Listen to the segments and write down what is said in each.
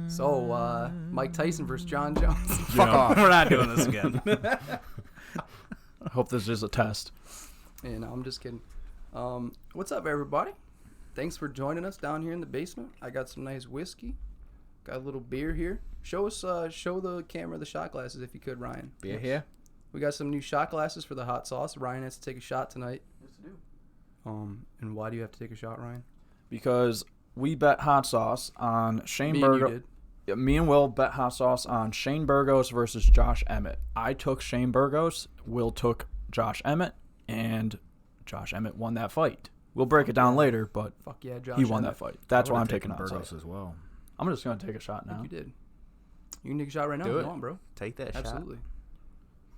So, Mike Tyson versus John Jones. Fuck off. We're not doing this again. I hope this is a test. And I'm just kidding. What's up, everybody? Thanks for joining us down here in the basement. I got some nice whiskey. Got a little beer here. Show the camera the shot glasses if you could, Ryan. Beer here. We got some new shot glasses for the hot sauce. Ryan has to take a shot tonight. Yes, I do. And why do you have to take a shot, Ryan? Because we bet hot sauce on Shane Me and you Burgos. did. Yeah, me and Will bet hot sauce on Shane Burgos versus Josh Emmett. I took Shane Burgos. Will took Josh Emmett, and Josh Emmett won that fight. We'll break it down later, but Fuck yeah, Josh. he won Emmett. that fight. That's I why I'm would've taking taken hot Burgos sauce. as well. I'm just going to take a shot I now. think you did. You can take a shot right now Do if it. you want, bro. Take that shot. Absolutely.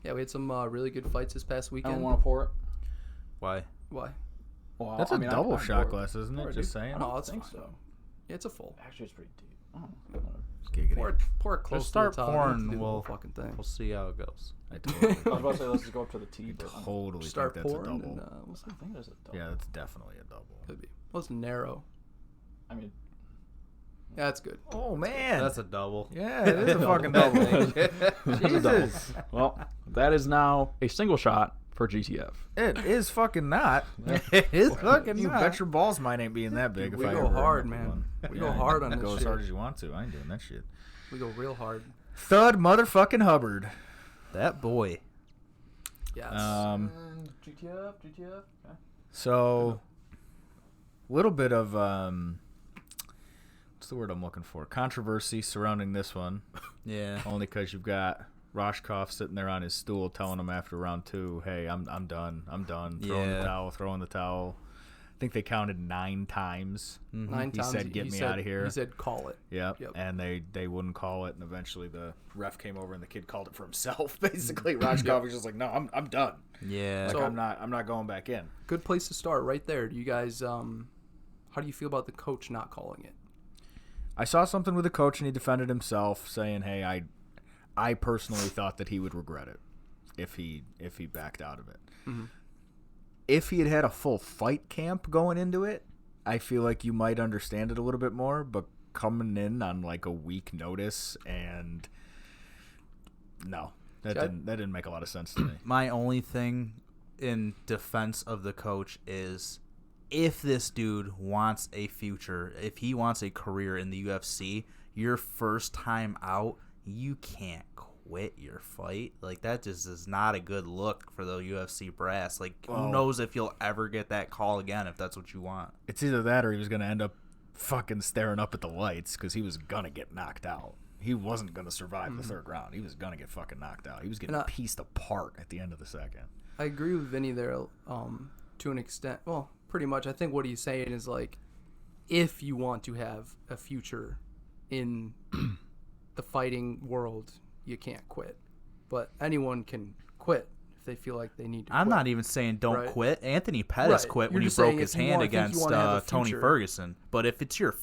Yeah, we had some really good fights this past I weekend. don't want to pour it. Why? Why? Well, That's I a mean, double I shot pour it. glass, isn't Pour it? it, Just dude. saying. No, I it's think fine. so. Yeah, it's a full. Actually, it's pretty deep. Oh, Giggity. Pour it close Just start to the top. pouring, You have to do the we'll- whole fucking thing. We'll see how it goes. I was about to say let's just go up to the T. I But totally Start think that's a pouring, double. and we'll see. I think there's a double. Yeah, that's definitely a double. Could be. Well, it's narrow. I mean, Yeah, that's good. Oh man, That's a double. yeah, it is a fucking double. Jesus, well, that is now a single shot for GTF. it is fucking not. It is fucking You not. bet your balls mine ain't being that big. We if I go ever hard, end up with man. one. We go hard on this Go as shit. hard as you want to. I ain't doing that shit. We go real hard. Thud motherfucking Hubbard. That boy. Yes. GTF. Okay. So, little bit of what's the word I'm looking for? Controversy surrounding this one. Yeah. Only because you've got Roshkov sitting there on his stool telling him after round 2, "Hey, I'm done. I'm done. Throwing the towel." I think they counted 9 times. 9 He times. said, "Get me said- outta here." He said, "Call it." Yep. Yep. And they wouldn't call it, and eventually the ref came over and the kid called it for himself. Basically, Roshkov was just like, "No, I'm done. Yeah. Like So- I'm not going back in." Good place to start right there. Do you guys? How do you feel about the coach not calling it? I saw something with the coach, and he defended himself, saying, "Hey, I personally thought that he would regret it if he backed out of it. Mm-hmm. If he had had a full fight camp going into it, I feel like you might understand it a little bit more. But coming in on like a week notice, and no, that didn't make a lot of sense to me. My only thing in defense of the coach is if this dude wants a future, if he wants a career in the UFC, your first time out, you can't quit your fight. Like, that just is not a good look for the UFC brass. Like, who knows if you'll ever get that call again if that's what you want. It's either that or he was going to end up fucking staring up at the lights because he was going to get knocked out. He wasn't going to survive the third round. He was going to get fucking knocked out. He was getting pieced apart at the end of the second. I agree with Vinny there to an extent. Well, pretty much. I think what he's saying is, like, if you want to have a future in the fighting world, you can't quit. But anyone can quit if they feel like they need to I'm quit. not even saying don't Right. quit. Anthony Pettis Right. quit You're when he just saying broke his if you hand think you against wanna have a Tony future. Ferguson. But if it's your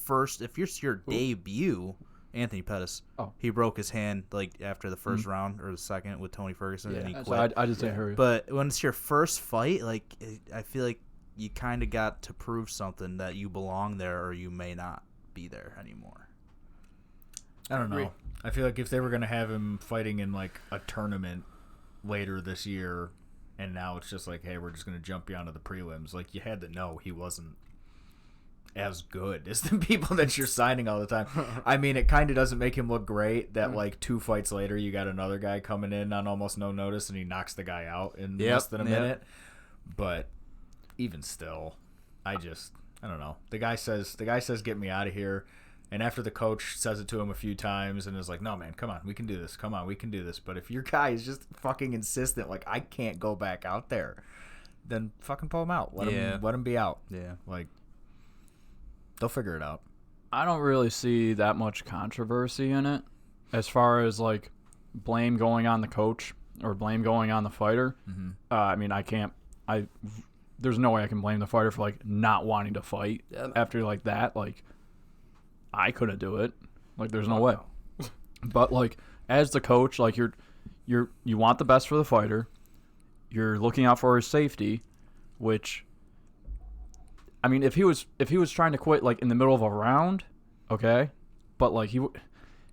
debut, Anthony Pettis, he broke his hand like after the first round or the second with Tony Ferguson, and he So quit. I just didn't hear you. But when it's your first fight, like, I feel like you kind of got to prove something that you belong there or you may not be there anymore. I don't know. Agree. I feel like if they were going to have him fighting in like a tournament later this year, and now it's just like, hey, we're just going to jump you onto the prelims, like, you had to know he wasn't as good as the people that you're signing all the time. I mean, it kind of doesn't make him look great that like 2 fights later you got another guy coming in on almost no notice and he knocks the guy out in less than a minute. But even still, I don't know. The guy says get me out of here. And after the coach says it to him a few times and is like, no, man, come on, we can do this. Come on, we can do this. But if your guy is just fucking insistent, like, I can't go back out there, then fucking pull him out. Let him be out. Yeah. Like, they'll figure it out. I don't really see that much controversy in it as far as, like, blame going on the coach or blame going on the fighter. Mm-hmm. I mean, there's no way I can blame the fighter for, like, not wanting to fight after, like, that. Like, I couldn't do it. Like, there's no way. But, like, as the coach, like, you want the best for the fighter. You're looking out for his safety, which I mean, if he was trying to quit like in the middle of a round, okay, but like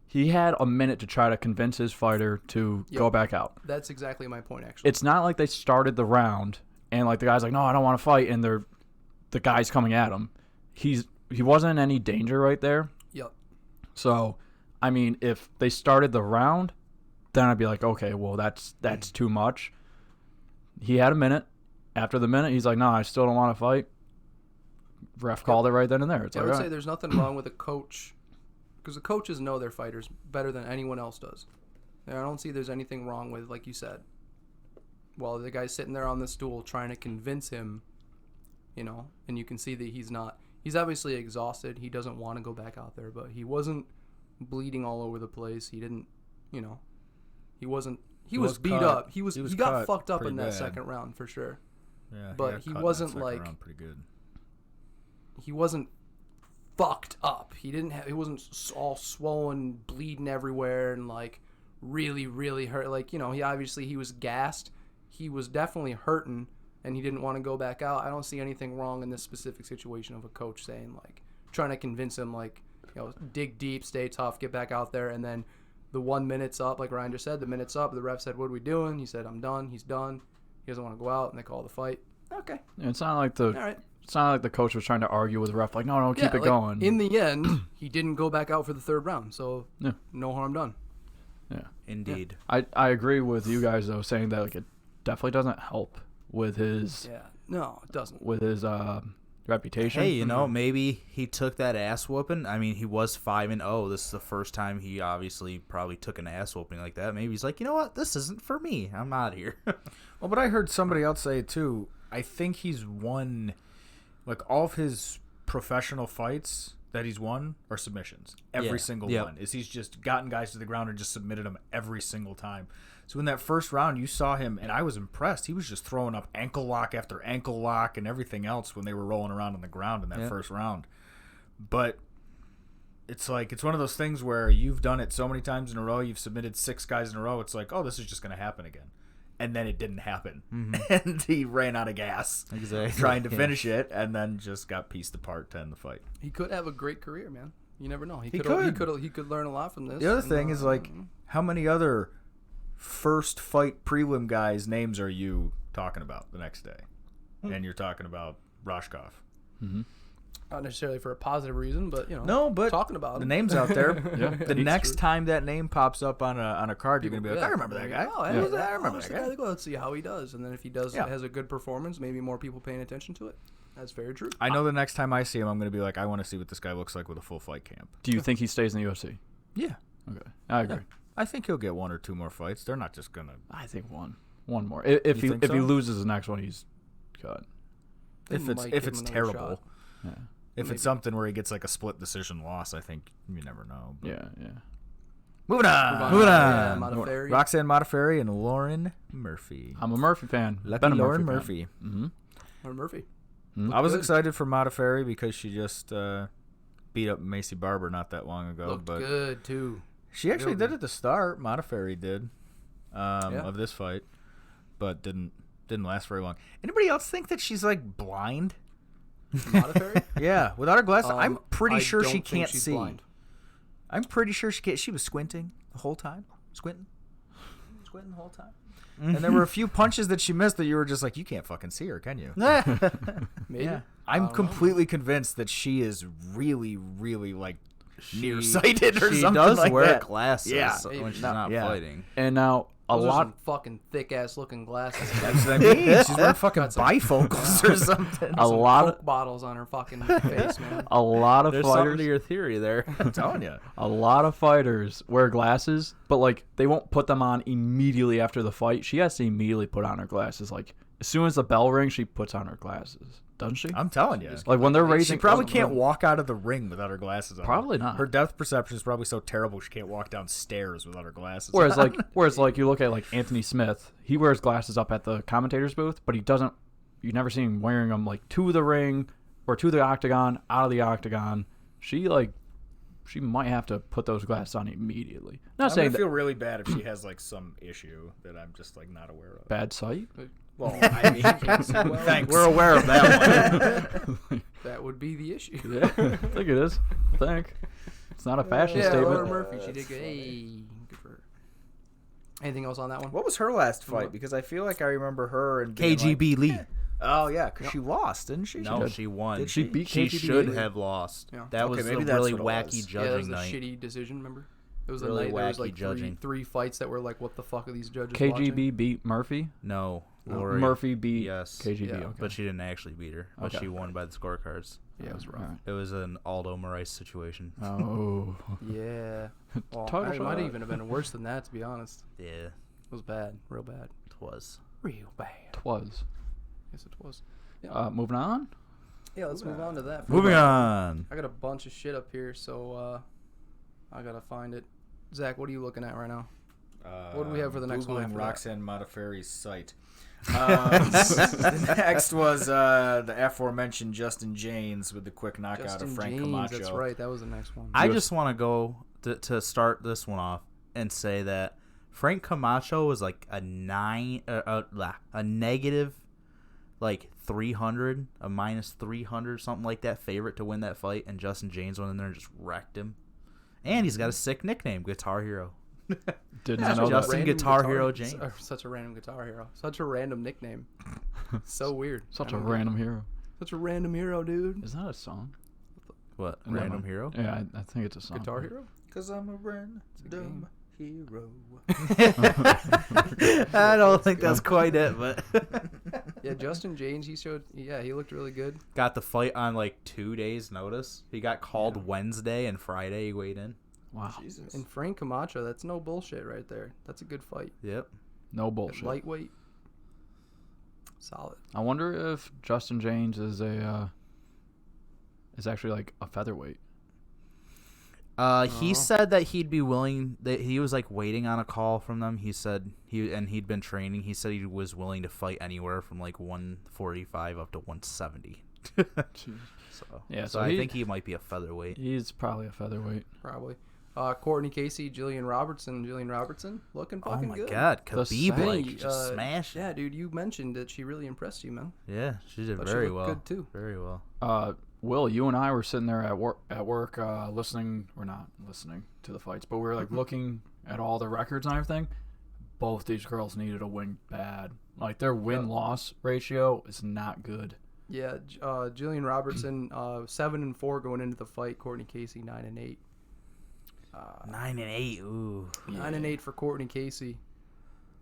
he had a minute to try to convince his fighter to go back out. That's exactly my point, actually. It's not like they started the round and like the guy's like, no, I don't want to fight, and the guy's coming at him. He wasn't in any danger right there. Yep. So, I mean, if they started the round, then I'd be like, okay, well, that's too much. He had a minute. After the minute, he's like, no, I still don't want to fight. Ref called it right then and there. It's I like, would say there's nothing wrong with a coach, because the coaches know their fighters better than anyone else does. And I don't see there's anything wrong with, like you said, while the guy's sitting there on the stool trying to convince him, and you can see that he's obviously exhausted. He doesn't want to go back out there, but he wasn't bleeding all over the place. He didn't, he wasn't, he was beat up. He got fucked up in that second round for sure. Yeah, but he wasn't like pretty good. He wasn't fucked up. He wasn't all swollen, bleeding everywhere, and like really, really hurt. Like, he was gassed. He was definitely hurting, and he didn't want to go back out. I don't see anything wrong in this specific situation of a coach saying, like, trying to convince him, like, dig deep, stay tough, get back out there, and then the 1 minute's up, like Ryan just said, the minute's up. The ref said, what are we doing? He said, I'm done. He's done. He doesn't want to go out, and they call the fight. Okay. It's not like all right. It's not like the coach was trying to argue with the ref, like, no, keep it going. In the end, he didn't go back out for the third round, so no harm done. Yeah. Indeed. Yeah. I agree with you guys, though, saying that like it definitely doesn't help with his... Yeah. No, it doesn't. With his reputation. Hey, maybe he took that ass whooping. I mean, he was 5-0. This is the first time he obviously probably took an ass whooping like that. Maybe he's like, you know what? This isn't for me. I'm out of here. Well, but I heard somebody else say, too, I think he's won... Like, all of his professional fights that he's won are submissions. Every single one. He's just gotten guys to the ground and just submitted them every single time. So in that first round, you saw him, and I was impressed. He was just throwing up ankle lock after ankle lock and everything else when they were rolling around on the ground in that first round. But it's like, it's one of those things where you've done it so many times in a row, you've submitted 6 guys in a row, it's like, oh, this is just going to happen again. And then it didn't happen. Mm-hmm. And he ran out of gas trying to finish it, and then just got pieced apart to end the fight. He could have a great career, man. You never know. He could learn a lot from this. The other thing is, like, how many other first fight prelim guys' names are you talking about the next day? And you're talking about Rashkov. Mm-hmm. Not necessarily for a positive reason, but no, but talking about the him. name's out there. Yeah, the next time that name pops up on a card, you're gonna be like, I remember that guy. I remember that guy. Let's see how he does, and then if he has a good performance, maybe more people paying attention to it. That's very true. I know the next time I see him, I'm gonna be like, I want to see what this guy looks like with a full fight camp. Do you think he stays in the UFC? Yeah. Okay, I agree. Yeah. I think he'll get 1 or 2 more fights. They're not just gonna. I think one more. If he loses the next one, he's cut. If it's terrible. Shot. Yeah. If it's something where he gets like a split decision loss, I think you never know. But. Yeah. Moving on. Yeah, Modafferi. Roxanne Modafferi and Lauren Murphy. I'm a Murphy fan. Lucky Lauren Murphy. Mm-hmm. Lauren Murphy. Mm-hmm. I was excited for Modafferi because she just beat up Macy Barber not that long ago. Looked but good too. She actually did at the start. Modafferi did of this fight, but didn't last very long. Anybody else think that she's like blind? Modafferi? Yeah, without her glasses, I'm pretty sure she don't think can't she's see. blind. I'm pretty sure she can't. She was squinting the whole time. Squinting the whole time. And there were a few punches that she missed that you were just like, you can't fucking see her, can you? Maybe. Yeah. I'm completely convinced that she is really, really like nearsighted or something like that. She does wear glasses when she's not fighting. And now Those are some fucking thick ass looking glasses. That's what I mean. She's wearing fucking bifocals or something. A lot of Coke bottles on her fucking face, man. A lot of There's fighters. something to your theory there. I'm telling you. A lot of fighters wear glasses, but like they won't put them on immediately after the fight. She has to immediately put on her glasses. Like as soon as the bell rings, she puts on her glasses, doesn't she? I'm telling you. Like when they're racing, She probably can't walk out of the ring without her glasses on. Probably not. Her depth perception is probably so terrible she can't walk downstairs without her glasses. Whereas like you look at like Anthony Smith, he wears glasses up at the commentator's booth, but he doesn't. You never see him wearing them like to the ring or to the octagon, out of the octagon. She might have to put those glasses on immediately. Not saying I feel really bad if she has like some issue that I'm just like not aware of. bad sight. Well, I mean, thanks. We're aware of that one. That would be the issue. Yeah, I think it is. I think. It's not a fashion Yeah, statement. Laura Murphy, she did good. Hey, good for her. Anything else on that one? What was her last fight? Because I feel like I remember her and being KGB Lee. Oh yeah, because she lost, didn't she? No, she won. Did she beat She KGB? should have lost. Yeah. That Okay, was maybe a that's really what it wacky was. Yeah, that was judging a night. shitty decision, remember? It was Really a night there was wacky like judging. three fights that were like, what the fuck are these judges KGB watching? beat Murphy. No, No. Lori. Murphy beat Yes. KGB. Yeah. Okay. But she didn't actually beat her. But Okay. she won by the scorecards. Yeah, it was rough. Alright. It was an Aldo Moraes situation. Oh. Yeah. Well, Title it might shot. even have been worse than that, to be honest. Yeah, It was bad. Real bad. it was. Real bad. Twas. Yes, it was. Moving on. Yeah, let's move on to that. Moving on. I got a bunch of shit up here, so I gotta find it. Zach, what are you looking at right now? What do we have for the next one Googling after that? Roxanne Modafferi's site. The next was the aforementioned Justin James with the quick knockout Justin of Frank James, Camacho. that's right. That was the next one. I just want to go to start this one off and say that Frank Camacho was like a negative, like 300, a minus 300, something like that, favorite to win that fight, and Justin James went in there and just wrecked him. And he's got a sick nickname, Guitar Hero. Did Such not a know Justin that. random Guitar Hero James. Such a random guitar hero. Such a random nickname. So weird. Such I a don't get it. random hero. Such a random hero, dude. Is that a song? What? Never Random mind. Hero? Yeah, I think it's a song. Guitar hero? Because I'm a random game. hero. I don't think that's quite it, but Yeah, Justin James, he looked really good. got the fight on like 2 days' notice. He got called Wednesday and Friday he weighed in. Wow. Jesus. And Frank Camacho, that's no bullshit right there. That's a good fight. Yep. No bullshit. Lightweight. Solid. I wonder if Justin James is actually like a featherweight. He said that he'd be willing. That he was like waiting on a call from them. He said he'd been training. He said he was willing to fight anywhere from like 145 up to 170. So Yeah, so so I think he might be a featherweight. He's probably a featherweight. Probably. Courtney Casey, Jillian Robertson, looking Oh fucking my good. God, The Khabib like Hey, just smashed. Yeah, dude, you mentioned that she really impressed you, man. Yeah, she did But very she looked well. good too. Very well. Will, you and I were sitting there at work, listening. We're not listening to the fights, but we were like looking at all the records and everything. Both these girls needed a win bad. Like their win-loss ratio is not good. Yeah, Jillian Robertson, 7-4 going into the fight. Courtney Casey, 9-8. 9-8. Ooh. 9-8 for Courtney Casey.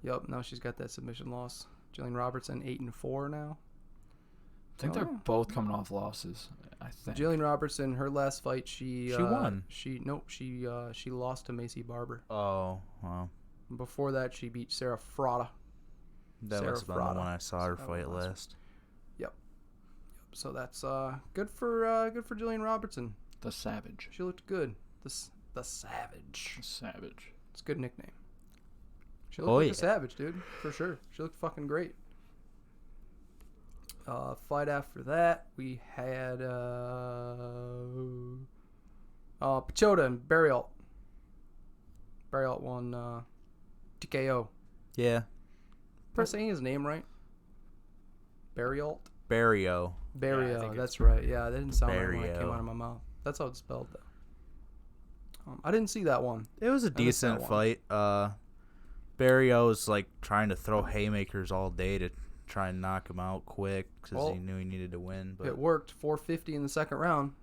Yep, now she's got that submission loss. Jillian Robertson, 8-4 now. I think they're both coming off losses. I think. Jillian Robertson, her last fight, she won. She lost to Macy Barber. Oh, wow. Before that, she beat Sarah Frada. That Sarah must have been the Frada. one I saw her That fight one was- last. So that's good for Jillian Robertson. The Savage. She looked good. The Savage. Savage. It's a good nickname. She looked Oh, like yeah. a savage, dude, for sure. She looked fucking great. Fight after that, we had Pichota and Barrialt. Barrialt won TKO. Yeah. Am I saying his name right? Barrialt? Barrio. Barrio, think that's right. Yeah, that didn't sound right when it came Barrio. out of my mouth. That's how it's spelled, though. I didn't see that one. It was a missed that decent one. fight. Barrio was like trying to throw haymakers all day to try and knock him out quick because Well, he knew he needed to win. But It worked. 450 in the second round.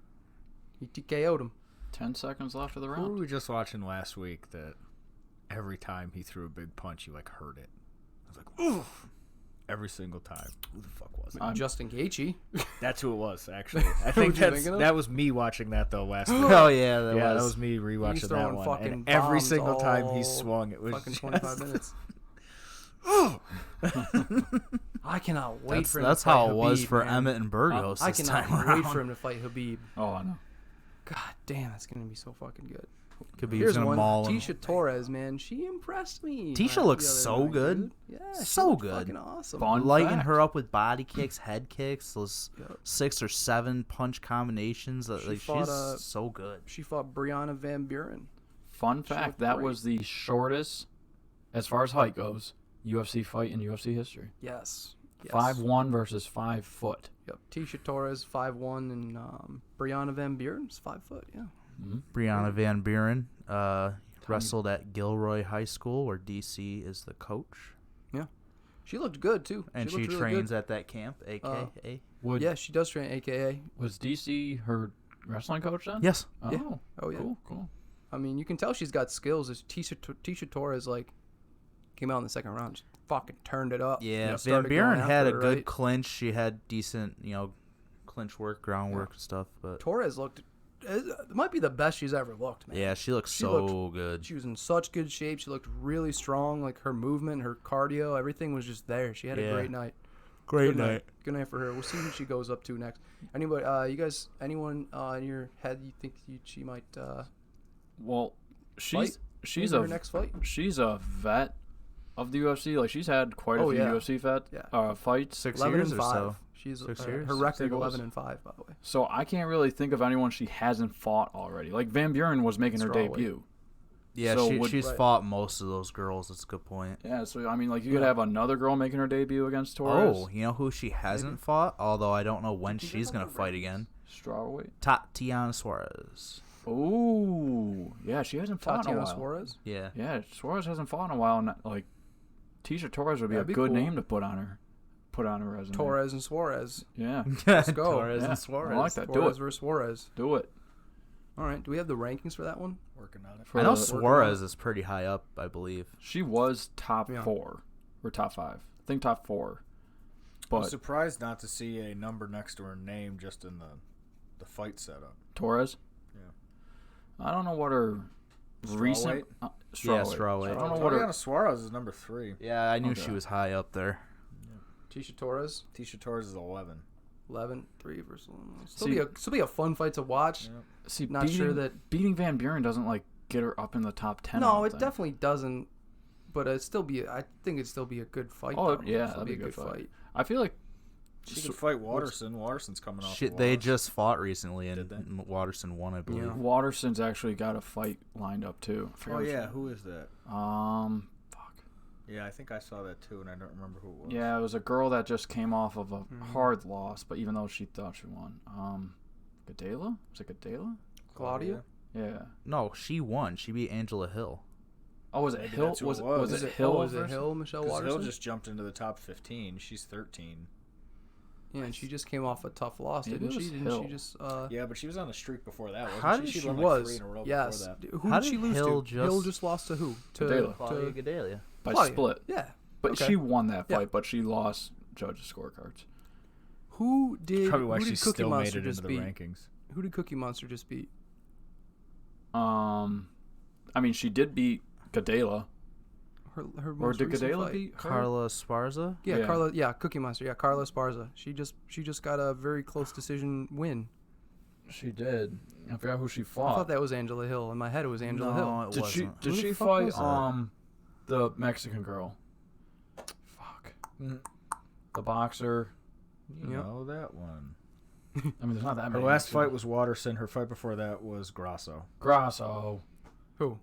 He TKO'd him. 10 seconds left of the Who were round. we just watching last week that every time he threw a big punch, you like heard it? I was like, oof! Every single time. Who the fuck was it? Justin Gaethje. That's who it was, actually. I Who'd think you thinking of? that was me watching that though last week. oh yeah, that That was. was me He's rewatching that throwing one. fucking And every bombs single time he all swung, it was fucking just 25 minutes. I cannot wait That's, for him that's to fight how it was Khabib, for man. Emmett and Burgos I this cannot time wait around. for him to fight Khabib. Oh, I know. God damn, that's gonna be so fucking good. Khabib's Here's gonna one. maul him. Tisha Torres, man, she impressed me. Tisha the looks other so night, good. dude. Yeah, she So looked good. Fucking awesome. Fun Lighting fact. her up with body kicks, head kicks, those Yep. 6 or 7 punch combinations. She Like, fought, she's so good. She fought Brianna Van Buren. Fun She fact, looked that great. was the shortest, as far as height goes, UFC fight in UFC history. Yes. Yes. 5'1" versus 5 foot. Yep. Tisha Torres 5'1", and Brianna Van Buren's 5 foot. Yeah. Mm-hmm. Brianna Van Buren wrestled at Gilroy High School, where DC is the coach. Yeah. She looked good too. And she looked really trains good. at that camp, AKA. Yeah, she does train AKA. Was DC her wrestling coach then? Yes. Oh, Yeah. Oh, yeah. Cool. I mean, you can tell she's got skills. As Tisha Torres came out in the second round, just fucking turned it up. Yeah, Van Started Buren going had a after her, good right? clinch. She had decent, clinch work, groundwork and stuff. But Torres looked. It might be the best she's ever looked, man. yeah, she looks She so looked- good. She was in such good shape. She looked really strong. Like her movement, her cardio, everything was just there. She had a Yeah. great night. Great Good night for her. We'll see who she goes up to next. Anybody, you guys, anyone in your head you think she might Well, fight she's in a her next fight? she's a vet of the UFC. Like she's had quite a few yeah. UFC fights. 6 11 years and or 5. so. She's 6 her years? record Think it was. 11 and 5, by the way. So I can't really think of anyone she hasn't fought already. Like Van Buren was making her Strawweight. debut. Yeah, So she's right. fought most of those girls. That's a good point. Yeah, so I mean, like you could have another girl making her debut against Torres. Oh, you know who she hasn't fought? Although I don't know when Did you she's get going on to the fight rankings? again. Strawweight. Tatiana Suarez. Oh, yeah, she hasn't fought in a Tatiana while. Suarez. Yeah. Yeah, Suarez hasn't fought in a while, and like Tisha Torres would be That'd a be good cool. name to put on her resume. Torres and Suarez. Yeah, Let's go. Torres Yeah, and Suarez. I like that. Do Suarez it. versus Suarez. Do it. All right. Do we have the rankings for that one? Working on it. For I know the- Suarez is pretty high up, I believe. She was top Yeah. 4 or top 5. I think top 4. I'm But surprised not to see a number next to her name just in the fight setup. Torres. Yeah. I don't know what her recent. Strawweight? Yeah, Strawweight. strawweight. I don't know what her. Tatiana Suarez is number 3. Yeah, I knew Okay. she was high up there. Tisha Torres. Tisha Torres is 11. 11, 3 versus 1. See- Still be a fun fight to watch. Yeah. See, Not sure that. beating Van Buren doesn't like get her up in the top 10. I No, don't it think. definitely doesn't. But I think it'd still be a good fight. Oh, though. yeah, Still that'd be a good fight. fight. I feel like She could fight Watterson. Watterson's coming off. Shit, a they loss. just fought recently, and Did they? Watterson won, I believe. Yeah. Watterson's actually got a fight lined up too. I forgot Oh which yeah, who is that? one. Fuck. Yeah, I think I saw that too, and I don't remember who it was. Yeah, it was a girl that just came off of a Mm-hmm. hard loss, but even though she thought she won. Gadela? Was it Gadela? Claudia? Yeah. No, she won. She beat Angela Hill. Oh, was it Maybe Hill? that's who Was it it was. was Is it Hill? Was it versus- Hill? Michelle Because Hill Watterson? just jumped into the top 15. She's 13. Yeah, and she just came off a tough loss, Maybe didn't it she? was Didn't Hill. she just? Yeah, but she was on a streak before that, wasn't How she? did She she won She like was. 3 in a row Yes. before that. Who How did she did lose Hill to? Hill just- just lost to who? To Gadela. Claudia to Gadelia. by Claudia. split. Yeah. But Okay. she won that Yeah. fight, but she lost judges' scorecards. Who did? Probably why who she did Cookie still made Monster it into just the beat? rankings. Who did Cookie Monster just beat? I mean, she did beat Gadela. Her Or most did recent Gadela fight? beat her? Carla Esparza. Yeah, Yeah. Carla. Yeah, Cookie Monster. Yeah, Carla Esparza. She just got a very close decision win. She did. I forgot who she I fought. thought that was Angela Hill. In my head, it was Angela Hill. No, it Did she wasn't. did Who the she fuck fight was that? the Mexican girl? Fuck. The boxer. You Yep. know that one. I mean, there's not that Her many. last Mexican- fight was Watterson. Her fight before that was Grasso. Grasso. Who?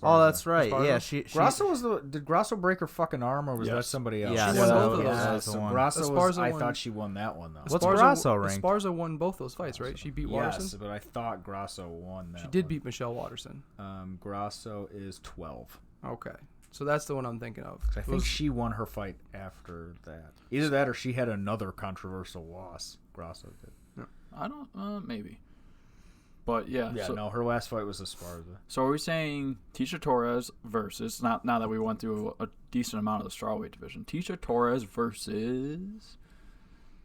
Oh, that's right. Esparza? Yeah, she Grasso was the. Did Grasso break her fucking arm, or was that Yes. somebody else? Yeah, She won that both was- of those. yeah, fights. that's the one. Grasso was. Esparza I won- thought she won that one though. What's Esparza- Grasso ranked? Esparza won both those fights, right? She beat Watterson. Yes, but I thought Grasso won that. She did one. beat Michelle Watterson. Grasso is 12. Okay, so that's the one I'm thinking of. I think she won her fight after that. Either that or she had another controversial loss. Grasso did. I don't. Maybe. But yeah. Yeah, so, no, her last fight was Esparza. so are we saying Tisha Torres versus now that we went through a decent amount of the strawweight division? Tisha Torres versus,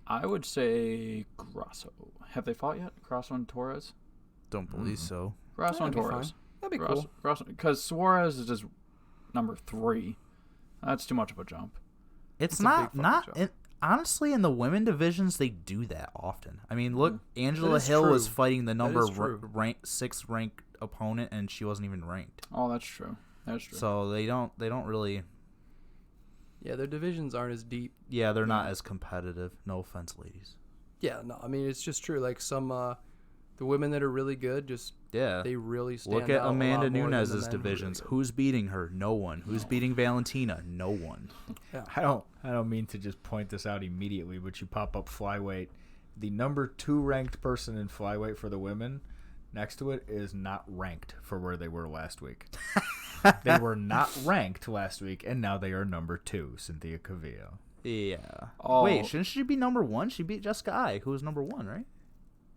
I would say Grasso. Have they fought yet? Grasso and Torres. Don't believe so. Grasso Yeah, and that'd be Torres. fine. That'd be Grasso, cool. because Suarez is just number 3. That's too much of a jump. It's It's a not big fucking not jump. in, honestly in the women divisions they do that often. I mean, look, Angela That is Hill was true. fighting the number is true. ranked 6th ranked opponent, and she wasn't even ranked. Oh, that's true. That's true. So they don't really. Yeah, their divisions aren't as deep. Yeah, they're not as competitive. No offense, ladies. Yeah, no, I mean it's just true. Like some The women that are really good, they really stand out. Look at a lot Amanda more than the Nunes's men who are divisions. really good. Who's beating her? No one. Who's beating Valentina? No one. Yeah. I don't mean to just point this out immediately, but you pop up flyweight. The number 2 ranked person in flyweight for the women, next to it is not ranked for where they were last week. They were not ranked last week, and now they are number 2, Cynthia Cavillo. Yeah. Oh. Wait, shouldn't she be number 1? She beat Jessica Ai, who was number 1, right?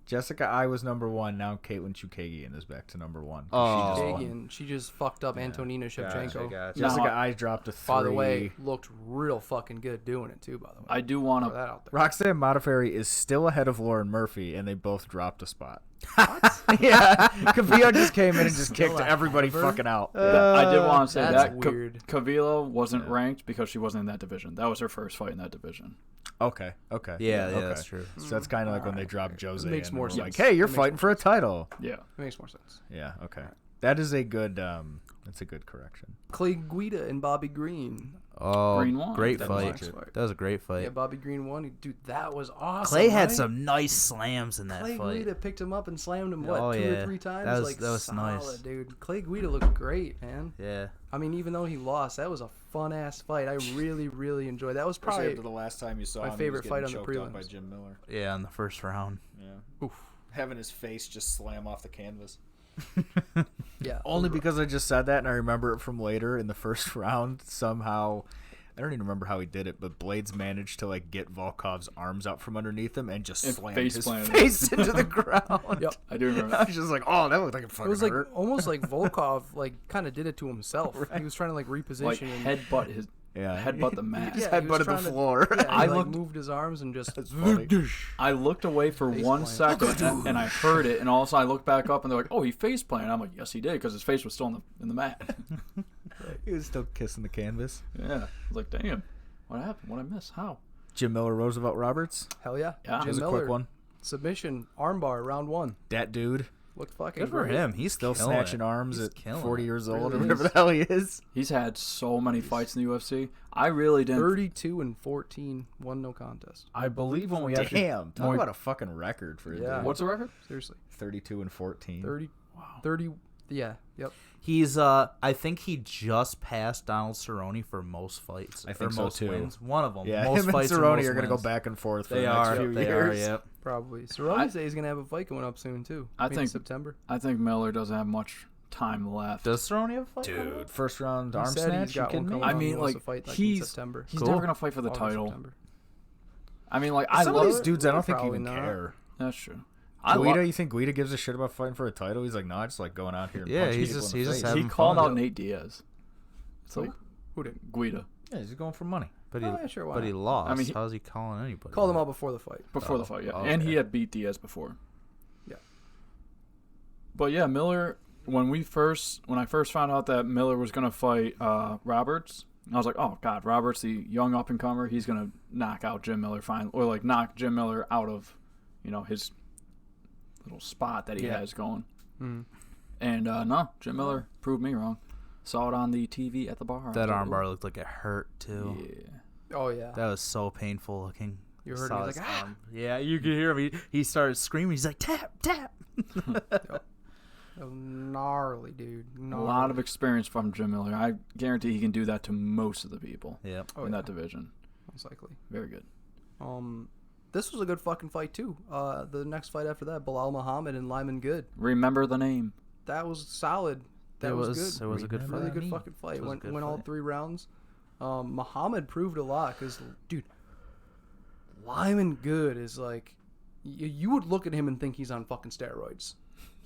Jessica Ai was number 1. Now Caitlin Chukagian is back to number 1. Kagan, she just fucked up Antonina Shevchenko. Gotcha. Jessica Ai dropped a 3. By the way, looked real fucking good doing it too. By the way, I do want throw to. that out there. Roxanne Modafferi is still ahead of Lauren Murphy, and they both dropped a spot. Yeah, Cavillo just came in and just Still kicked ahead everybody of her? fucking out. I did want to say That's that weird. Cavillo wasn't ranked because she wasn't in that division. That was her first fight in that division. Okay. Yeah, okay. that's true. So that's kind of like when they dropped Jose. It makes in more and were sense. Like, hey, you're It makes fighting more for a title. Yeah. It makes more sense. Yeah. Okay. That is a good. That's a good correction. Clay Guida and Bobby Green. Oh, Green won. great That was fight. a nice fight. That was a great fight. Yeah, Bobby Green won. Dude, that was awesome. Clay had right? some nice slams in that Clay fight. Guida picked him up and slammed him, Oh, 2 yeah. or 3 times? That was solid, nice. dude. Clay Guida looked great, man. Yeah. I mean, even though he lost, that was a fun-ass fight. I really, really enjoyed that. Was probably after the last time you saw my him, favorite he was fight on the getting choked out by prelims. Jim Miller. Yeah, in the first round. Yeah. Oof. Having his face just slam off the canvas. Yeah. Only because I just said that and I remember it from later in the first round. Somehow, I don't even remember how he did it, but Blades managed to like get Volkov's arms out from underneath him and just And slammed face his planted. face into the ground. Yep. I do remember. I was just like, oh, that looked like it fucking It was like hurt. almost like Volkov kind of did it to himself. Right. He was trying to reposition Like and headbutt the mat. Just Yeah, he was headbutted the trying to- floor. Yeah, I he looked- moved his arms and just That's funny. I looked away for Face 1 plant. second and I heard it, and all of a sudden I looked back up and they're like, "Oh, he face planted." I'm like, "Yes, he did," because his face was still in the mat. He was still kissing the canvas. Yeah, I was like, "Damn, what happened? What I miss? How?" Jim Miller, Roosevelt Roberts. hell yeah. Yeah. That Jim was a Miller quick one. submission armbar round 1. That dude Looked fucking Good for great. him. He's still killing snatching it. arms He's at killing 40 it. years old or Really whatever is. the hell he is. He's had so many fights in the UFC. I really didn't. 32-14, won no contest. I believe when we actually. Damn, talk about a fucking record for a Yeah. dude. What's the record? Seriously. 32-14. 30. Wow. 30. Yeah. Yep. He's I think he just passed Donald Cerrone for most fights. I think or so, most too. wins. One of them. Yeah, most him and fights and Cerrone most are going to go wins. back and forth for They the are. next few They years. are. Yep. Probably. Cerrone says he's gonna have a fight coming up soon too. I Maybe think- September. I think Miller doesn't have much time left. Does Cerrone have a fight? Dude, first round He arm said snatch? he's You got one kidding me? coming I up. mean, He wants like, to fight, in he's- September. He's Cool. never gonna fight for the August, title. September. I mean, like, I Some of love. these dudes, I don't think Probably even not. care. That's true. Guida, you think Guida gives a shit about fighting for a title? He's like, no, I just like going out here and Yeah, punching he's people just- in he's the just face. having He called fun. out Nate Diaz. It's like Who did? Guida Yeah, he's going for money. But he, Oh, yeah, sure, why but he not? lost. I mean, how's he calling anybody? Called him out before the fight. before the fight, yeah, okay. and he had beat Diaz before. Yeah. But yeah, Miller. When I first found out that Miller was gonna fight Roberts, I was like, oh god, Roberts, the young up and comer, he's gonna knock out Jim Miller finally, or like knock Jim Miller out of, his little spot that he has going. Mm. And no, Jim Miller proved me wrong. Saw it on the TV at the bar. That I was like, armbar looked like it hurt too. yeah. Oh yeah. That was so painful looking. You heard Saw him. He's his like, ah! arm. Yeah, you could hear him. He started screaming. He's like, tap, tap. Oh, gnarly, dude. A Gnarly. lot of experience from Jim Miller. I guarantee he can do that to most of the people Yep. Oh, in yeah. that division. Most likely. Very good. This was a good fucking fight too. The next fight after that, Bilal Muhammad and Lyman Good. Remember the name. That was solid. That was good. It was a good fight. Really good fucking fight. It was a Went good all fight. 3 rounds. Muhammad proved a lot because, dude, Lyman Good is like, you would look at him and think he's on fucking steroids.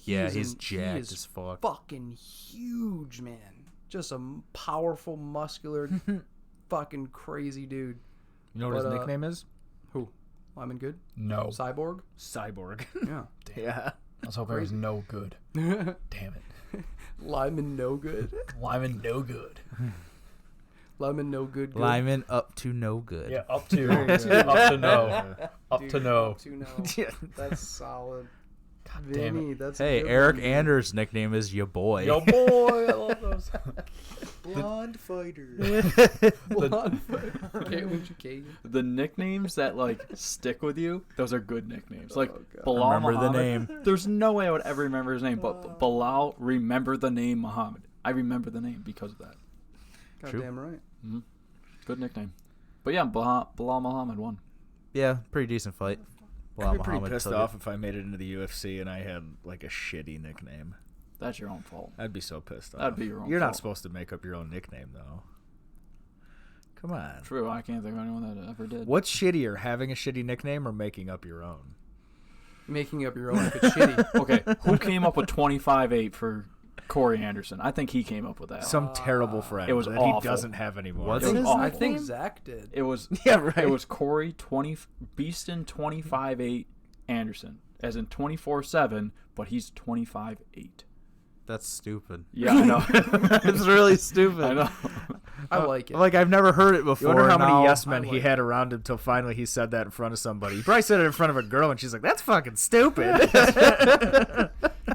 Yeah, He he's is jacked as fuck. Fucking huge, man. Just a powerful, muscular, fucking crazy dude. You know what his But, nickname is? Who? Lyman Good? No. Cyborg? Cyborg. Yeah. Yeah. I was hoping it was no good. Damn it. Lyman no good. Lyman no good. Lyman no good. Good. Lyman up to no good. Yeah, up to no. Up Dude, to no. Up to no. Yeah. That's solid. God damn Vinny, it. that's a Hey, good Eric one. Anders' nickname is Ya Boy. Yo, boy, I love those. Blonde fighter. Caitlin Chukagin. The nicknames that like stick with you, those are good nicknames. Like Oh, God. Bilal Remember the Muhammad. name. There's no way I would ever remember his name, but Bilal, remember the name Muhammad. I remember the name because of that. Goddamn right. Good nickname. But yeah, Bilal Muhammad won. Yeah, pretty decent fight. I'd be pretty Muhammad pissed took off it. if I made it into the UFC and I had like a shitty nickname. That's your own fault. I'd be so pissed off. That'd be your own You're not fault. supposed to make up your own nickname, though. Come on. True, I can't think of anyone that ever did. What's shittier, having a shitty nickname or making up your own? Making up your own if it's shitty. Okay, who came up with 25-8 for Corey Anderson? I think he came up with that. Some terrible friend it was that awful. he doesn't have anymore. What's It was his awful. I think nickname? Zach did. It was Yeah, right. It was Corey Beeston 25-8 Anderson, as in 24/7, but he's 25-8. That's stupid. Yeah, I know. It's really stupid. I know. I like it. Like, I've never heard it You before. wonder how many now. yes men I he like had around him until finally he said that in front of somebody. He probably said it in front of a girl, and she's like, "That's fucking stupid."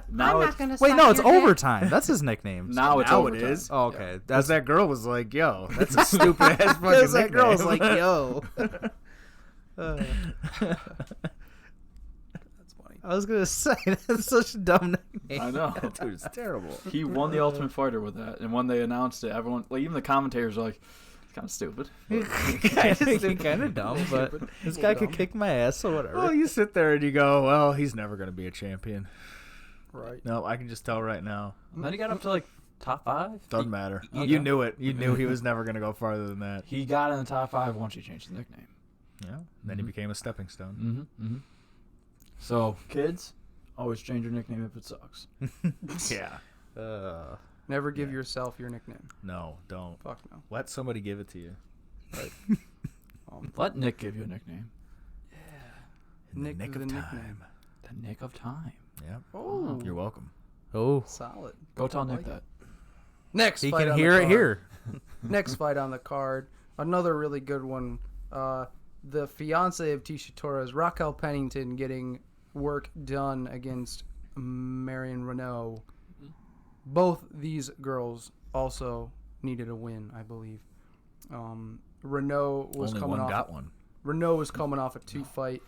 Now it's Wait, no, it's overtime. That's his nickname. now it's Now overtime. it is. Oh, okay. As that girl was like, "Yo, that's a stupid ass fucking Because that nickname." girl was like, yo. That's funny. I was going to say, that's such a dumb nickname. I know. "Dude, it's terrible." He won the Ultimate Fighter with that, and when they announced it, everyone, like even the commentators, were like, "It's kind of stupid." kind of dumb, but this guy could kick my ass, so whatever. Well, you sit there and you go, "Well, he's never going to be a champion." Right. No, I can just tell right now. Then he got up to like top 5. Doesn't matter. Okay. You knew it. You knew he was never going to go farther than that. He got in the top 5 once he changed his nickname. Yeah. Then he became a stepping stone. Mm-hmm. So kids, always change your nickname if it sucks. Yeah. Never give yourself your nickname. No, don't. Fuck no. Let somebody give it to you. Let Nick give you a nickname. In Nick the nick the of nickname. time. The Nick of Time. Yep. Oh, You're welcome. Oh, solid. Go tell I Nick like that. Next he fight can on the hear it card. here. Next fight on the card. Another really good one. The fiance of Tisha Torres, Raquel Pennington, getting work done against Marion Renault. Both these girls also needed a win, I believe. Renault was Only coming one off. got one. Renault was coming off a two-fight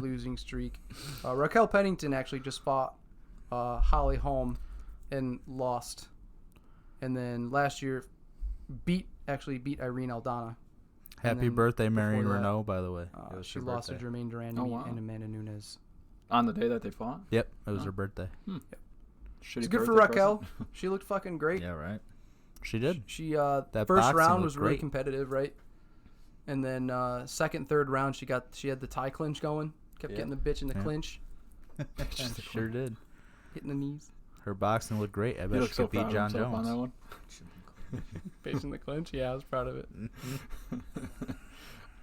losing streak. Raquel Pennington actually just fought Holly Holm and lost, and then last year beat Irene Aldana. And Happy then birthday, Marion before that, Renault, by the way. It was she her lost to birthday. Jermaine Durand Oh, wow. and Amanda Nunes. On the day that they fought. Yep, it was her birthday. Shitty It's good for birthday Raquel. present. She looked fucking great. Yeah, right. She did. She That first boxing round was looked really great. competitive, right? And then second, third round, she had the tie clinch going. Kept Yeah. getting the bitch in the Yeah. clinch, Sure did. hitting the knees, Her boxing looked great. I He bet she looked so could beat proud of John himself on that Jones. one. facing the clinch. Yeah, I was proud of it.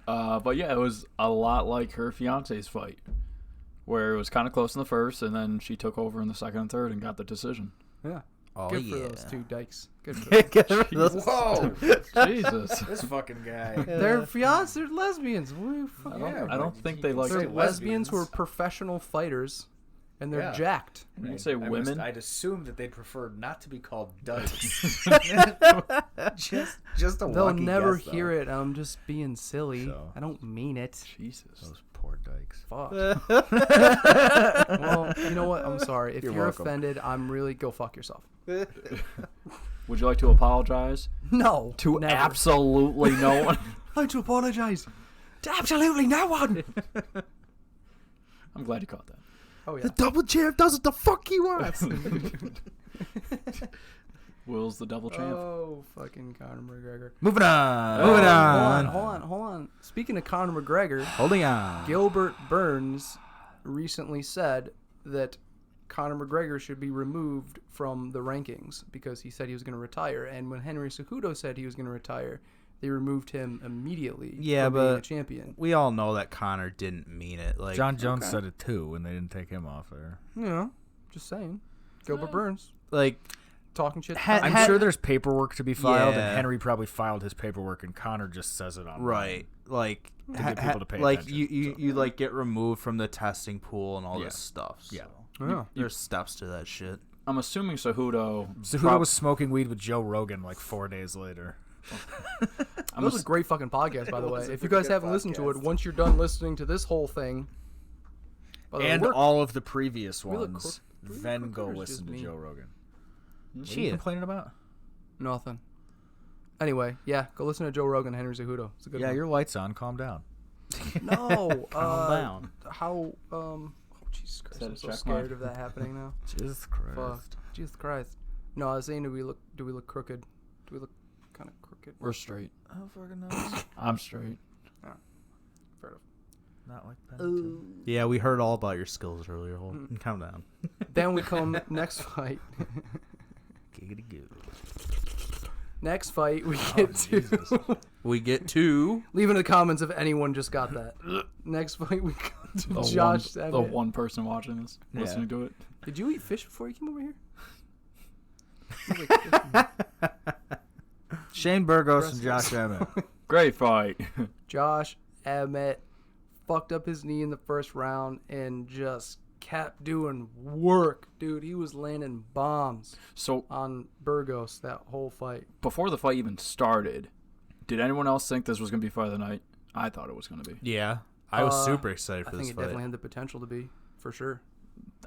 But yeah, it was a lot like her fiance's fight, where it was kind of close in the first, and then she took over in the second and third and got the decision. Yeah, Oh, good for yeah. those two dykes. Good for them. Whoa! Jesus. This fucking guy. They're fiancés. They're lesbians. What do you fuck- I don't think they like They're to lesbians who are professional fighters, and they're Yeah. jacked. When you say women, I'd assume that they'd prefer not to be called dykes. just a They'll lucky never guess, hear though. it. I'm just being silly. So. I don't mean it. Jesus. Those poor dykes. Fuck. Well, you know what? I'm sorry. If You're you're welcome. offended, I'm really go fuck yourself. Would you like to apologize No. to never. absolutely no one? I'd like to apologize to absolutely no one. I'm glad you caught that. Oh yeah. double champ does what the fuck he wants. Will's the double champ. Oh, fucking Conor McGregor. Moving on. Oh, Moving on. Hold on. Speaking of Conor McGregor, Holding on. Gilbert Burns recently said that Conor McGregor should be removed from the rankings because he said he was going to retire. And when Henry Cejudo said he was going to retire, they removed him immediately Yeah, from being but a champion. we all know that Connor didn't mean it. Like John Jones okay. said it too when they didn't take him off there. You know, just saying. Gilbert Burns like talking shit. to Ha- Conor. I'm sure there's paperwork to be filed, Yeah. and Henry probably filed his paperwork, and Connor just says it on right. like To get people to pay like attention, you like get removed from the testing pool and all this stuff. So. Yeah. Yeah. There's steps to that shit. I'm assuming Cejudo. Cejudo was smoking weed with Joe Rogan like 4 days later. That was a great fucking podcast, by the way. was a If you pretty guys good haven't listened to it, podcast. once you're done listening to this whole thing, by the way, And we're- all of the previous we look ones, crook- then go crookers listen just to me. Joe Rogan. What are you Shit. complaining about? nothing. Anyway, yeah, go listen to Joe Rogan and Henry Cejudo. It's a good Yeah, one. your light's on. Calm down. No, Calm down. How oh Jesus Christ, that I'm a so check scared mark? of that happening now. Jesus Christ. Fuck. Jesus Christ. No, I was saying, do we look crooked? Do we look kind of crooked? We're straight. Oh, fucking knows. I'm straight. Fair enough. Not like Pennington. Yeah, we heard all about your skills earlier. Calm down. Then we come next fight. Giggity goo. Next fight we get to. We get to Leave in the comments if anyone just got that. Next fight we come to The Josh. the Emmett. one person watching this, Yeah. listening to it. Did you eat fish before you came over here? Shane Burgos and Josh Emmett. Great fight. Josh Emmett fucked up his knee in the first round and just kept doing work, dude. He was landing bombs So on Burgos that whole fight. before the fight even started, did anyone else think this was going to be fight of the night? I thought it was going to be. yeah. I was super excited I for think this it fight. definitely had the potential to be, for sure.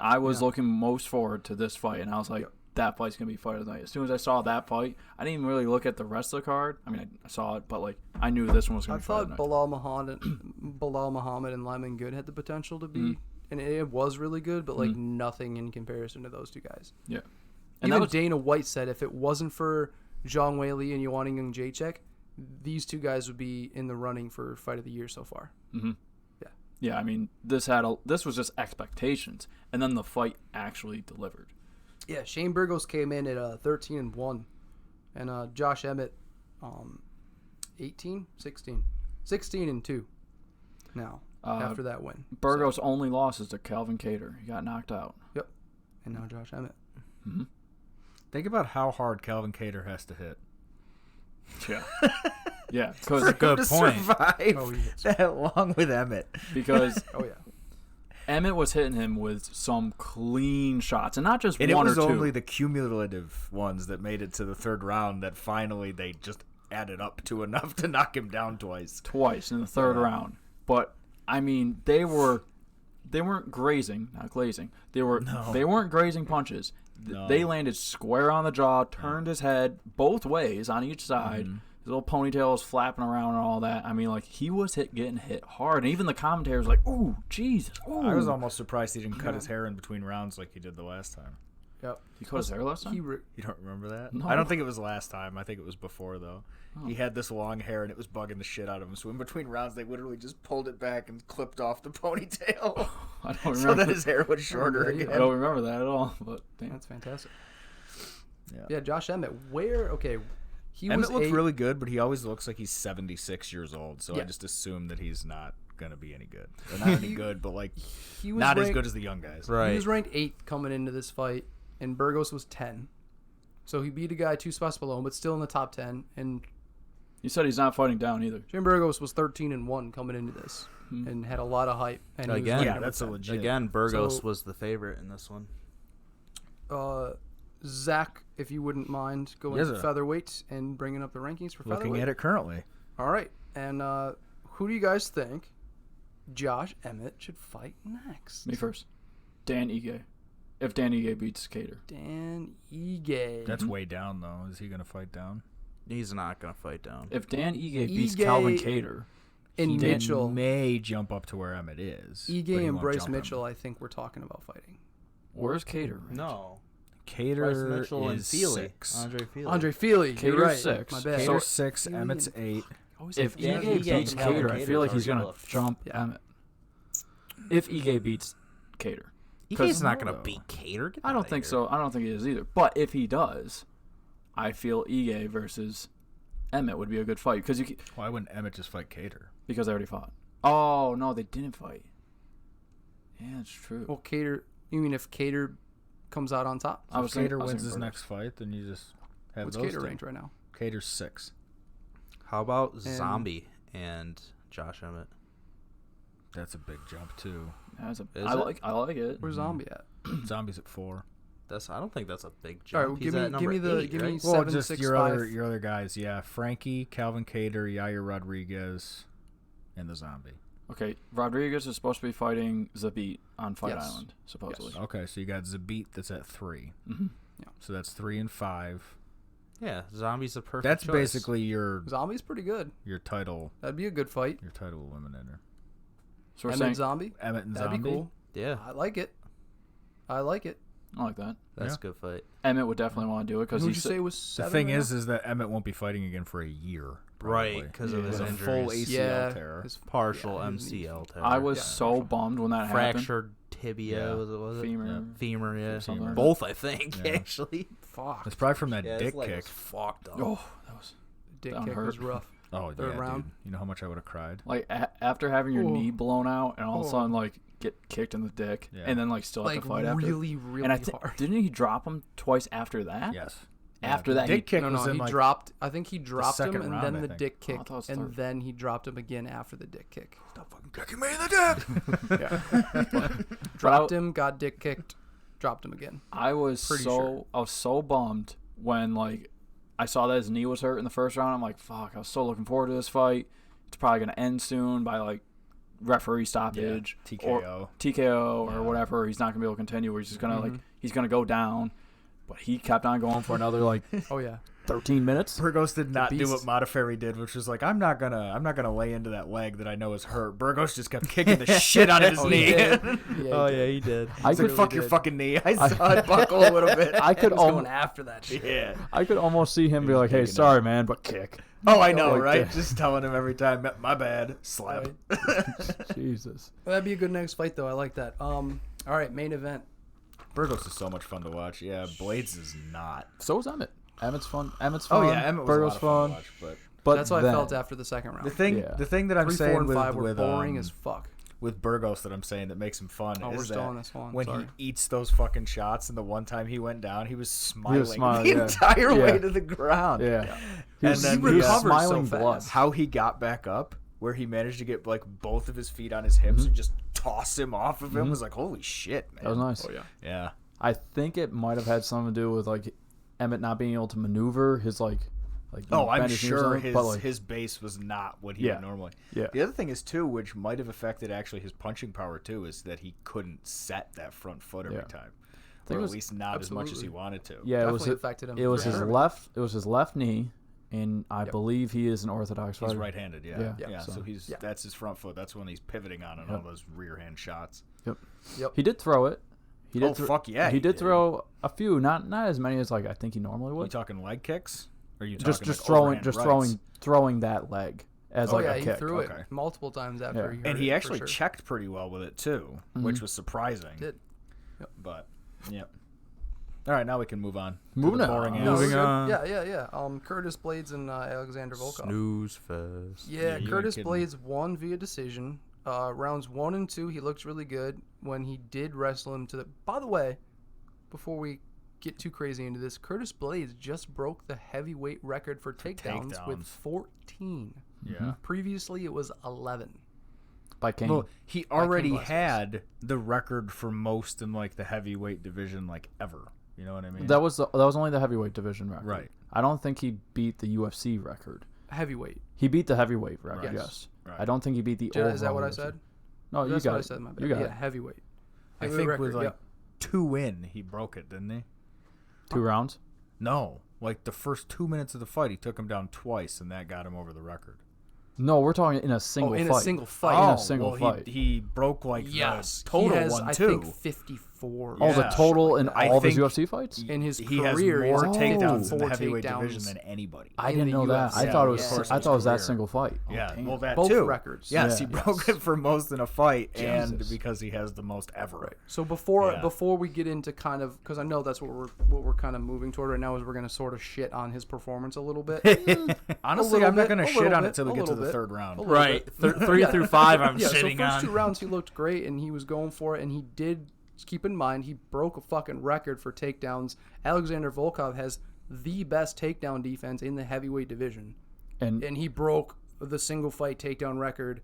I was Yeah. looking most forward to this fight, and I was like, that fight's going to be fight of the night. As soon as I saw that fight, I didn't even really look at the rest of the card. I mean, I saw it, but like I knew this one was I going to be fight of the thought night. Bilal Muhammad and Lyman Good had the potential to be, Mhm. and it was really good, but like Mhm. nothing in comparison to those two guys. Yeah. And that Even was, Dana White said if it wasn't for Zhang Weili and Yuan Young Jacek, these two guys would be in the running for fight of the year so far. mhm. Yeah. Yeah, I mean, this was just expectations, and then the fight actually delivered. Yeah, Shane Burgos came in at 13-1, and Josh Emmett 16-2 now after that win. Burgos' only loss is to Calvin Cater. He got knocked out. Yep, and now Josh Emmett. Mm-hmm. Think about how hard Calvin Cater has to hit. Yeah. Yeah, because Good to point. survive Oh, yes. that long with Emmett. Oh yeah. Emmett was hitting him with some clean shots, and not just And one it was or two. only the cumulative ones that made it to the third round that finally they just added up to enough to knock him down twice. Twice in the third round. But I mean, they weren't grazing, not glazing. They weren't grazing punches. No. They landed square on the jaw, turned his head both ways on each side. His little ponytail was flapping around and all that. I mean, like, he was getting hit hard. And even the commentator was like, ooh, Jesus. Ooh. I was almost surprised he didn't cut his hair in between rounds like he did the last time. Yep. He cut his hair last time? You don't remember that? No. I don't think it was last time. I think it was before, though. He had this long hair, and it was bugging the shit out of him. So in between rounds, they literally just pulled it back and clipped off the ponytail I don't remember. so that his hair was shorter yeah. again. I don't remember that at all. But damn. That's fantastic. Yeah. Yeah, Josh Emmett. He Emmett was looks really good, but he always looks like he's 76 years old. So Yeah. I just assume that he's not going to be any good. Or not any good, but like he was not as ranked- good as the young guys. Right. He was ranked 8th coming into this fight, and Burgos was 10. So he beat a guy 2 spots below him, but still in the top 10. And You said he's not fighting down either. Shane Burgos was 13-1 coming into this, and had a lot of hype. And he was Again. ranked Yeah, number that's a 10. legit. Again, Burgos So- was the favorite in this one. Zach, if you wouldn't mind going Yes, to sir. featherweight and bringing up the rankings for featherweight. Looking at it currently. All right, and who do you guys think Josh Emmett should fight next? Me first. Dan Ige. If Dan Ige beats Cater. Dan Ige. That's way down, though. Is he going to fight down? He's not gonna fight down. If Dan Ige beats Ige Calvin Cater. and He Mitchell. may jump up to where Emmett is. but he Ige and won't Bryce jump him. Mitchell, I think we're talking about fighting. Where's Cater? ranked? No. Cater Bryce Mitchell and is Feely. 6. Andre Feely. Andre Feely, you're Cater's right. 6. My bad. Cater's 6, Emmett's 8. If Yeah, Ige Ige beats and Calvin Cater, I Cater feel like are he's going to close. jump Yeah. Emmett. If Ige beats Cater. He's not no, gonna though. beat Cater. Get I outta don't think here. so. I don't think he is either. But if he does, I feel Ige versus Emmett would be a good fight because Why wouldn't Emmett just fight Cater? because they already fought. Oh no, they didn't fight. Yeah, it's true. Well, Cater. You mean if Cater comes out on top? I If was thinking- Cater I was wins his thinking next fight, then you just have What's those Cater two. ranked right now? Cater's 6. How about Zombie and Josh Emmett. That's a big jump too. I like it. Where's Zombie at? Zombies at 4. I don't think that's a big All jump. right, well, He's give at me give me number the 8, give me right? Well, 7, just 6, your 5. other guys. Yeah, Frankie, Calvin Cater, Yair Rodriguez, and the Zombie. Okay, Rodriguez is supposed to be fighting Zabit on Fight Yes. Island, supposedly. Yes. Okay, so you got Zabit that's at 3. Mm-hmm. Yeah. So that's 3 and 5. Yeah, Zombie's a perfect That's choice. basically your Zombie's pretty good. title That'd be a good fight. eliminator. So we're Emmett saying Zombie. Emmett and That'd Zombie. be cool. Yeah, I like it. I like it. I like that. that's Yeah. a good fight. Emmett would definitely want to do it because Who'd you he's say was The 7? thing right is that Emmett won't be fighting again for a year. Right, Probably. because of Yeah. his With a injuries. full ACL Yeah, tear. his Partial yeah, his knee. MCL tear. I was Yeah, so partial. bummed when that happened. fractured tibia. Yeah. Was it Femur. Yeah. Femur, yeah. Something like Both, I think, Yeah. actually. Fuck. It's probably from that Yeah, dick his leg kick. was fucked up. Oh, that was Dick That kick hurt. was rough. Oh, Third yeah, round. dude. You know how much I would have cried? like after having your Oh. knee blown out and all of a Oh. sudden like get kicked in the dick Yeah. and then like still have Like to fight after. really, really And hard. didn't he drop him twice after that? Yes. After the that, dick kick No, was in he like dropped. I think he dropped him, second and round, then I the think. dick Oh, I kick, thought it was and third. then he dropped him again after the dick kick. stop fucking kicking me in the dick. Dropped him, got dick kicked, dropped him again. I was Pretty so sure. I was so bummed when like I saw that his knee was hurt in the first round. I'm like, fuck, I was so looking forward to this fight. It's probably gonna end soon by like referee stoppage TKO. or TKO Yeah. or whatever. He's not gonna be able to continue. Or he's just gonna Mhm. like he's gonna go down. But he kept on going for another like Oh yeah. 13 minutes. Burgos did not do beast. what Modafferi did, which was like, I'm not gonna lay into that leg that I know is hurt. Burgos just kept kicking the shit out of his Oh, knee. he did. Oh, yeah, he did. I He's like, could fuck your did. fucking knee. I saw it buckle a little bit. I could He was going almost after that shit. Yeah. I could almost see him be was like, "Hey, digging sorry, man, but kick." Oh, I know, Like right? that. Just telling him every time, my bad, slap. Jesus. Well, that'd be a good next fight, though. I like that. All right, main event. Burgos is so much fun to watch. Yeah, Blades is not. So was Emmett. Emmett's fun. Emmett's Oh fun. yeah, Emmett was Burgos a lot of fun to watch, But That's how I then- felt after the second round. but the Yeah. thing that I'm 3, 4, saying and 5 were with boring as fuck. with Burgos that I'm saying that makes him fun Oh, we're is still that on this one. when Sorry. he eats those fucking shots and the one time he went down, he was smiling, smiling, the yeah. entire Yeah. way to the ground. Yeah. And then he was recovers so smiling fast. blood. How he got back up, where he managed to get like both of his feet on his hips and just toss him off of him, was like, holy shit, man. That was nice. Oh yeah. Yeah. I think it might have had something to do with like Emmett not being able to maneuver his like. Oh, I'm bend his knees or sure something, but, like, his base was not what he Yeah. would normally. Yeah. The other thing is too, which might have affected actually his punching power too, is that he couldn't set that front foot every Yeah. time, think or it at was- least not as much as he Absolutely. wanted to. Yeah, it was Definitely affected him. it was for his sure. left knee, and I Yep. believe he is an orthodox He's fighter. right-handed, yeah, Yeah. yeah. Yeah, So so- he's Yeah. that's his front foot. That's when he's pivoting on Yep. all those rear hand shots. Yep. He did throw it. He did Oh, fuck yeah, He he did did. throw a few, not as many as like I think he normally Are you would. talking leg kicks? Or are you Just talking just like throwing overhand rights? throwing that leg as Oh like yeah, a he kick. threw it Okay. multiple times after Yeah. he heard And he it, for actually sure. checked pretty well with it too, which was surprising. Did. But yep. All right, now we can move on. to Moving the on. boring No, ass. we're Moving good. on. Yeah. Curtis Blades and Alexander Volkov. Snooze fest. Yeah, Yeah, you Curtis ain't kidding. Blades won via decision. Rounds 1 and 2, he looks really good when he did wrestle him to the. By the way, before we get too crazy into this, Curtis Blades just broke the heavyweight record for takedowns with takedowns. 14. Yeah. Previously, it was 11. by Kane. Well, he already Velasquez. had the record for most in like the heavyweight division like ever. You know what I mean? that was only the heavyweight division record. Right. I don't think he beat the UFC record. Heavyweight. He beat the heavyweight record. Right. Yes. Right. I don't think he beat the. Is that overall what I UFC. said? No, you That's got what I it. said. My bad. You got yeah, it. heavyweight. I Heavyweight think record, with like yeah. 2 in, he broke it, didn't he? 2 rounds. No, like the first 2 minutes of the fight, he took him down twice, and that got him over the record. No, we're talking in a single in fight. a single fight. In a single well, fight. He broke like Yes, the total he has, one I too. think 54. Oh, the Yeah. total in I all of his think UFC fights? In his he career, has more he has takedowns in the 54 heavyweight takedowns. division than anybody. I in didn't the know that. UFC. I thought it was. Yeah, I thought it was that career. single fight. Oh, Yeah, damn. well, that Both too. records. Yes, Yeah. he broke it for most in a fight, and Jesus. because he has the most ever. Right. So before Yeah. we get into kind of, because I know that's what we're kind of moving toward right now, is we're going to sort of shit on his performance a little bit. Honestly, little I'm not bit, going to a shit little on bit, it till we a get to little the bit. third round. A little Right. bit. 3 through 5, I'm Yeah, so shitting first on. 2 rounds he looked great and he was going for it, and he did. Keep in mind, he broke a fucking record for takedowns. Alexander Volkov has the best takedown defense in the heavyweight division, And and he broke the single fight takedown record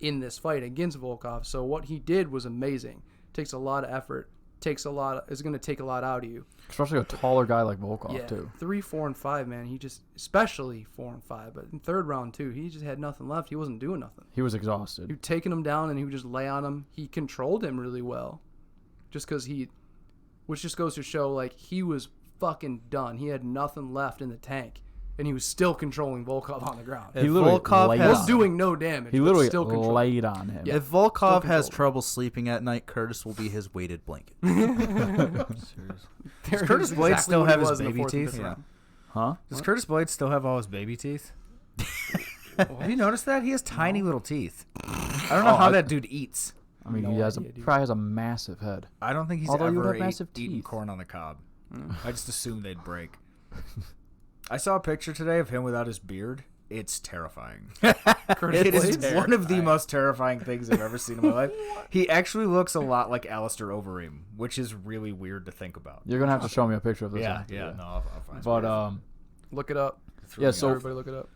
in this fight against Volkov. So what he did was amazing. Takes a lot of effort. Is going to take a lot out of you. Especially a taller guy like Volkov, too. 3, 4, and 5, man. He just, especially 4 and 5, but in third round too, he just had nothing left. He wasn't doing nothing. He was exhausted. He was taking him down, and he would just lay on him. He controlled him really well, just because which just goes to show like he was fucking done. He had nothing left in the tank, and he was still controlling Volkov on the ground. He literally was doing no damage. He but literally still laid on him. Yeah. If Volkov Still has controlled. trouble sleeping at night, Curtis will be his weighted blanket. Does Curtis Blades still have his baby teeth? Yeah. Huh? Does Curtis Blades still have all his baby teeth? Have you noticed that? He has tiny little teeth. I don't know how that dude eats. I mean, No he idea, dude. probably has a massive head. I don't think he's Although you would ever have massive eaten teeth. corn on the cob. I just assumed they'd break. I saw a picture today of him without his beard. It's terrifying. It is one of the most terrifying things I've ever seen in my life. He actually looks a lot like Alistair Overeem, which is really weird to think about. You're going to have to show me a picture of this. Yeah, one. yeah, no, I'll find But, Look it up. yeah, so Everybody look it up.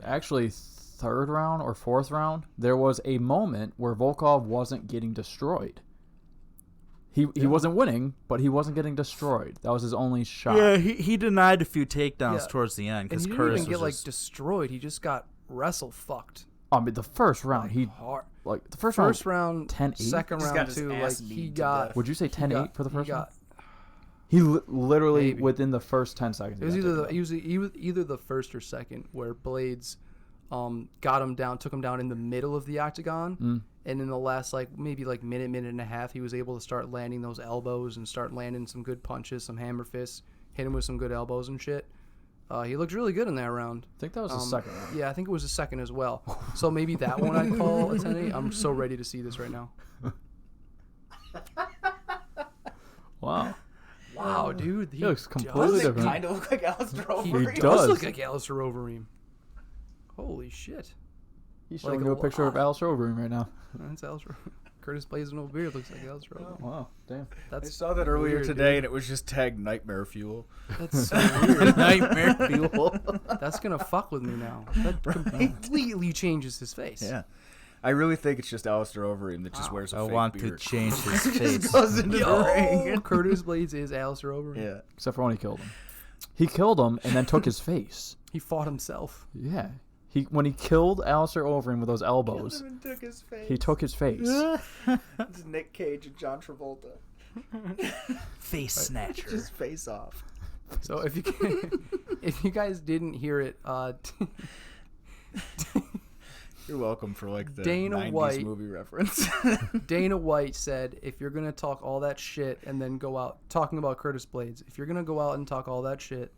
actually, third round or fourth round, there was a moment where Volkov wasn't getting destroyed. He wasn't winning, but he wasn't getting destroyed. That was his only shot. Yeah, he denied a few takedowns Yeah. towards the end And because he didn't Curtis even get was just... destroyed. He just got wrestle fucked. I mean, the first round, he Hard. like the first First round. round, 10-8? second Just got round his too. Like ass he kneed to got. death. Would you say 10-8 for the first he round? got, He literally Maybe. within the first 10 seconds. It was either the first or second where Blades got him down, took him down in the middle of the octagon, and in the last minute and a half, he was able to start landing those elbows and start landing some good punches, some hammer fists, hit him with some good elbows and shit. He looked really good in that round. I think that was the second round. Yeah, I think it was the second as well. So maybe that one I'd call a 10-8. I'm so ready to see this right now. Wow. Wow, dude. He looks completely different. kind of look like Alistair He Overeem. does does. look like Alistair Overeem. Holy shit. He's Like showing a you a picture of lot. Alistair Overeem right now. That's Alistair. Curtis Blades with no beard looks like Alistair Overeem. Wow, damn. I That's saw that earlier weird, today, dude. and it was just tagged Nightmare Fuel. That's so weird. nightmare fuel. That's gonna fuck with me now. That completely changes his face. Yeah. I really think it's just Alistair Overeem that just wears a I fake want beard. to change his Just face. goes into the ring. Yo, Curtis Blades is Alistair Overeem. Yeah. Except for when he killed him. He killed him and then took his face. He fought himself. Yeah. When he killed Alistair Overeem with those elbows, Took his face. he took his face. It's Nick Cage and John Travolta. Face snatcher. Just face off. So if you guys didn't hear it, You're welcome for the Dana 90s White. movie reference. Dana White said, if you're gonna talk all that shit and then go out talking about Curtis Blades, if you're gonna go out and talk all that shit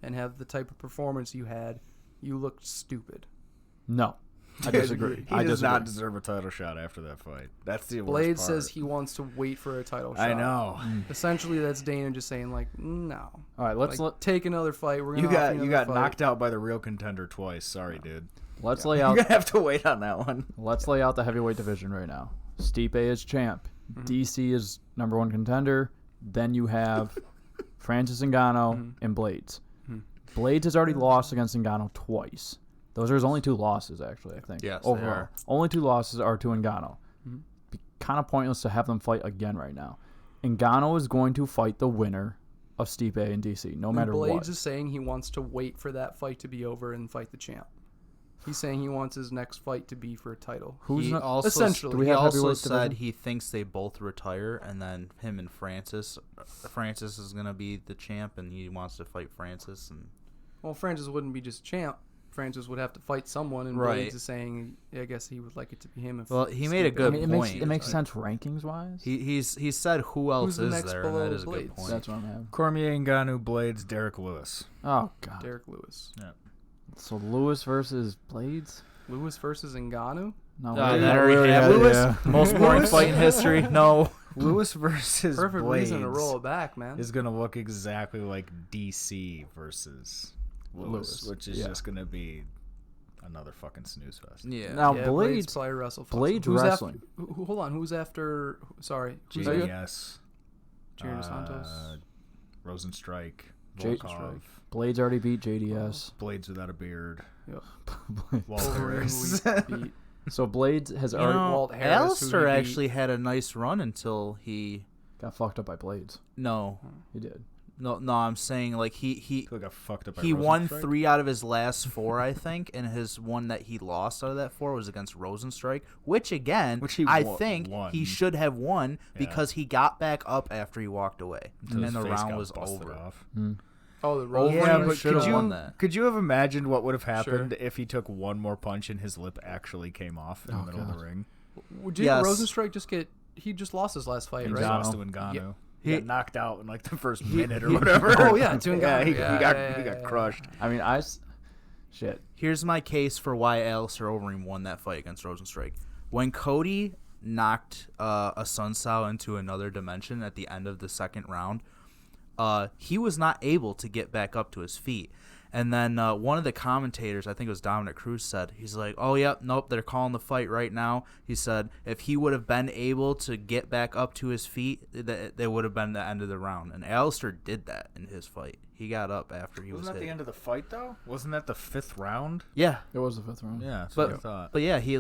and have the type of performance you had, you looked stupid. No. I disagree. He does not deserve a title shot after that fight. That's the worst Blades part. says he wants to wait for a title shot. I know. Essentially, that's Dana just saying no. All right, let's Take another fight. We're gonna You offer got another fight. knocked out by the real contender twice. Sorry, dude. let's lay You're out gonna have to wait on that one. let's lay out the heavyweight division right now. Stipe is champ. DC is number 1 contender. Then you have Francis Ngannou and Blades. Blades has already lost against Ngannou twice. Those are his only 2 losses, actually, I think. Yes, they overall. are. Only 2 losses are to Ngannou. Be kind of pointless to have them fight again right now. Ngannou is going to fight the winner of Stipe and DC, no matter Blades what. is saying he wants to wait for that fight to be over and fight the champ. He's saying he wants his next fight to be for a title. He also, essentially- Do we he have also heavyweight said division? he thinks they both retire, and then him and Francis is going to be the champ, and he wants to fight Francis. And Well, Francis wouldn't be just champ. Francis would have to fight someone, and Right. Blades is saying, I guess he would like it to be him. If Well, he made a Stipe- good it point. makes sense rankings-wise. he said who else Who's the is next there, and below that is a Blades? good point. That's what I'm having. Cormier, Ngannou, Blades, Derek Lewis. Oh, God. Derek Lewis. So Lewis versus Blades? Lewis versus Ngannou? No, that already happened. Lewis. Most boring fight in history. No. Lewis versus Perfect Blades reason to roll it back, man. is going to look exactly like DC versus Lewis, which is just going to be another fucking snooze fest. Yeah. Now, Yeah, Blades probably wrestle. Blades Who's wrestling. Hold on, who's after? Sorry, who's GTS. Junior Santos. Rosenstrike. Volkov. Blades already beat JDS. Blades without a beard. Yep. Walt Wolverine Harris. who he beat. So Blades has You already know, Walt Harris, who Alistair he beat. actually had a nice run until he. got fucked up by Blades. No, He did. no. I'm saying like he Who got fucked up by he won Rosenstrike? 3 out of his last 4, I think, and his one that he lost out of that 4 was against Rosenstrike, which Which he I won- think won. he should have won Yeah. because he got back up after he walked away, Until his and the face round got was busted over. off. Oh, the Over Rover. Yeah, Wolverine but should've could won you that. could you have imagined what would have happened Sure. if he took one more punch and his lip actually came off in the middle of God. the ring? Didn't Yes. Rosenstrike just get? He just lost his last fight, He right? lost to Ngannou. Yeah. He He- got knocked out in like the first minute or whatever. Oh, yeah, to yeah, Ngannou. he Yeah, got yeah, he yeah, got yeah. crushed. I mean, shit. Here's my case for why Alistair Overeem won that fight against Rosenstrike. When Cody knocked a Sun Tzu into another dimension at the end of the second round, he was not able to get back up to his feet. And then one of the commentators, I think it was Dominic Cruz, said, he's like, oh, yep, nope, they're calling the fight right now. He said if he would have been able to get back up to his feet, that would have been the end of the round. And Alistair did that in his fight. He got up after he was Wasn't that hit. the end of the fight though? Wasn't that the 5th round? Yeah, It was the 5th round. Yeah, that's what I but thought. but yeah, he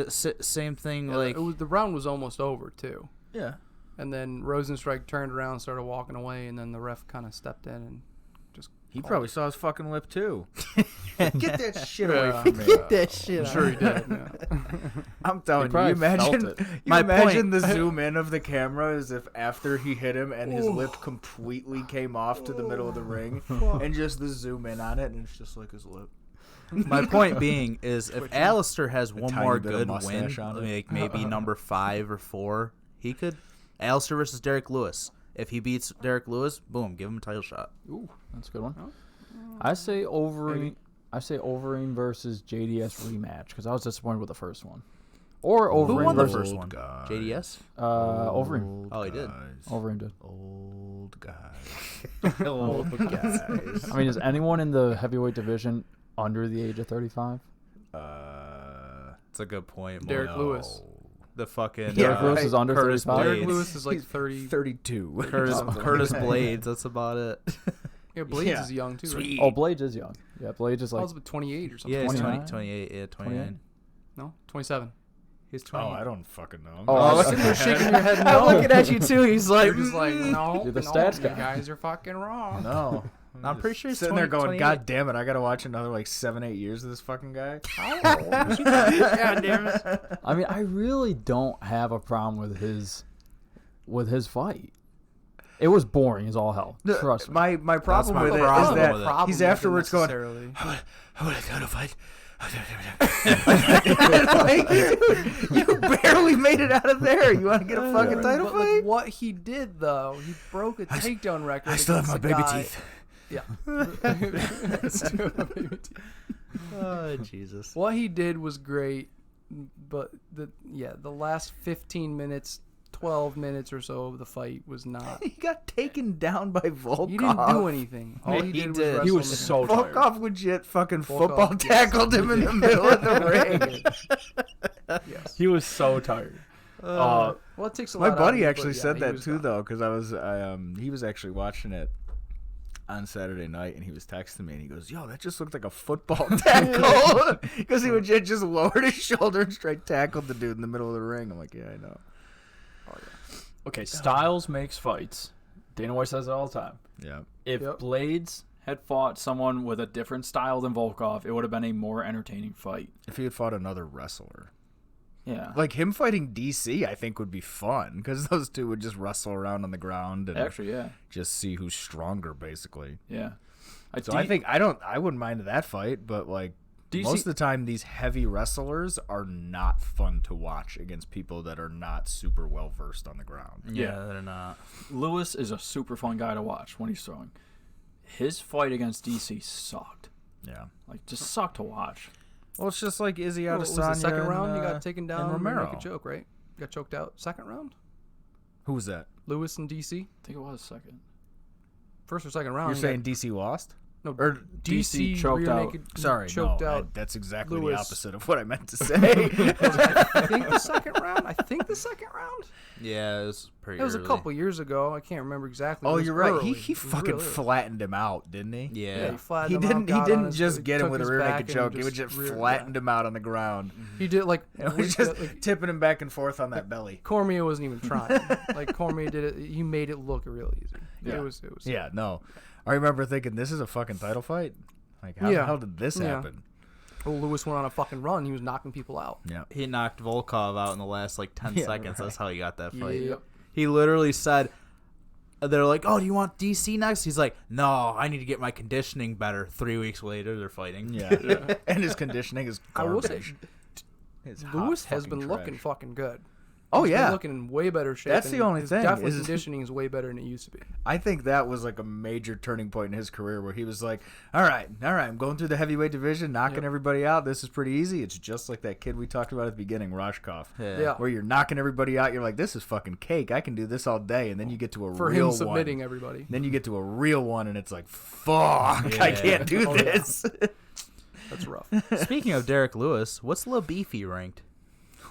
same thing Yeah, like the round was almost over too, Yeah. and then Rosenstrike turned around, started walking away, and then the ref kind of stepped in and just. He called probably it. saw his fucking lip too. Get that shit away from me. get that shit. I'm sure he did. Yeah. I'm telling you, probably imagine felt it. you My imagine point- the zoom in of the camera as if after he hit him and his lip completely came off to the middle of the ring, and just the zoom in on it, and it's just like his lip. My point being is if Alistair has one tiny more bit of good mustache win, on it. like maybe number 5 or 4, he could. Alistair versus Derek Lewis. If he beats Derek Lewis, boom, give him a title shot. Ooh, that's a good one. I say Overeem. I say Overeem versus JDS rematch because I was disappointed with the first one. Or Overeem Who won the versus first one? guys. JDS? Overeem. Oh, he did. Overeem did. Old guys. Old guys. I mean, is anyone in the heavyweight division under the age of 35? That's a good point. Derek Mo. Lewis. The fucking Derek Lewis is under Curtis 35? Derek Blades. Lewis is like 30. 32. Curtis Blades. That's about it. Yeah, Blades Yeah. is young too. Right? Oh, Blades is young. Yeah, Blades is I like was about 28 or something. Yeah, he's 29? 28. Yeah, 29. No, 27. He's Oh, I don't fucking know. Oh, Oh, I- sitting there shaking your head. I'm No. looking at you too. He's like, You're just like, no, You're the no, stats you guy. guys are fucking wrong. No. I'm pretty sure he's sitting there 20, going, 28. God damn it, I gotta watch another like 7-8 years of this fucking guy. God damn it. I mean, I really don't have a problem with his fight. It was boring as all hell. Trust me. My problem my with it is problem that with it. Problem he's with it afterwards going, necessarily. I would have done a fight. Like, dude, you barely made it out of there. You want to get a fucking title But, like, fight? what he did though, he broke a takedown record. I still have my against baby a guy- teeth. Yeah. Still have baby teeth. Oh, Jesus. What he did was great, but the last 15 minutes, 12 minutes or so of the fight was not. He got taken down by Volkov. He didn't do anything. All he He did, did. was He was wrestle so tired. Volkov legit fucking Volkov, football yes. tackled him in the middle of the ring. Yes. He was so tired. Well, it takes a My lot buddy out of you, actually but, said he that was too, gone. though, because he was actually watching it on Saturday night, and he was texting me, and he goes, "Yo, that just looked like a football tackle," because he would just lowered his shoulder and straight tackled the dude in the middle of the ring. I'm like, yeah, I know. Okay, styles makes fights. Dana White says it all the time. Yeah. If Yep. Blades had fought someone with a different style than Volkov, it would have been a more entertaining fight. If he had fought another wrestler, Yeah. like him fighting DC, I think would be fun because those two would just wrestle around on the ground and Actually, yeah. just see who's stronger, basically. Yeah. So I wouldn't mind that fight, but like most of the time, these heavy wrestlers are not fun to watch against people that are not super well versed on the ground. Yeah, they're not. Lewis is a super fun guy to watch when he's throwing. His fight against DC sucked. Yeah. Like, just sucked to watch. Well, it's just like Izzy What was Adesanya. the second round? and, He got taken down. and Romero. Make a joke, right? Got choked out. Second round? Who was that? Lewis and DC? I think it was second. First or second round? You're he saying DC lost? No, Or DC choked rear out. naked- Sorry, choked no, out. that's exactly Lewis. the opposite of what I meant to say. I think the second round. Yeah, it was pretty. It was a early. couple years ago. I can't remember exactly. Oh, It was you're right. early. He It was fucking really early. flattened him out, didn't he? Yeah. He flattened He him didn't. out, He got on didn't his- just get him took with a his rear back naked and choke. He was just rear- flattened him out on the ground. He did like It was just tipping him back and forth on that belly. Cormier wasn't even trying. Like Cormier did it. He made it look real easy. Yeah. It was. Yeah, no. I remember thinking, this is a fucking title fight? Like, how the Yeah. hell did this Yeah. happen? Well, Lewis went on a fucking run. He was knocking people out. Yeah. He knocked Volkov out in the last like 10 Yeah, seconds. right. That's how he got that fight. Yep. He literally said, they're like, "Oh, do you want DC next?" He's like, "No, I need to get my conditioning better." 3 weeks later, they're fighting. Yeah. And his conditioning is I will say, garbage. It's hot Lewis has fucking been trash. looking fucking good. Oh, He's been yeah. looking in way better shape. That's and the only his thing, Definitely is- conditioning is way better than it used to be. I think that was like a major turning point in his career where he was like, all right, I'm going through the heavyweight division, knocking everybody out. This is pretty easy. It's just like that kid we talked about at the beginning, Rajkov. Yeah. Where you're knocking everybody out. You're like, this is fucking cake. I can do this all day. And then you get to a For real him submitting one. everybody. Then you get to a real one and it's like, fuck, I can't do Oh, yeah. this. That's rough. Speaking of Derek Lewis, what's Lil Beefy ranked?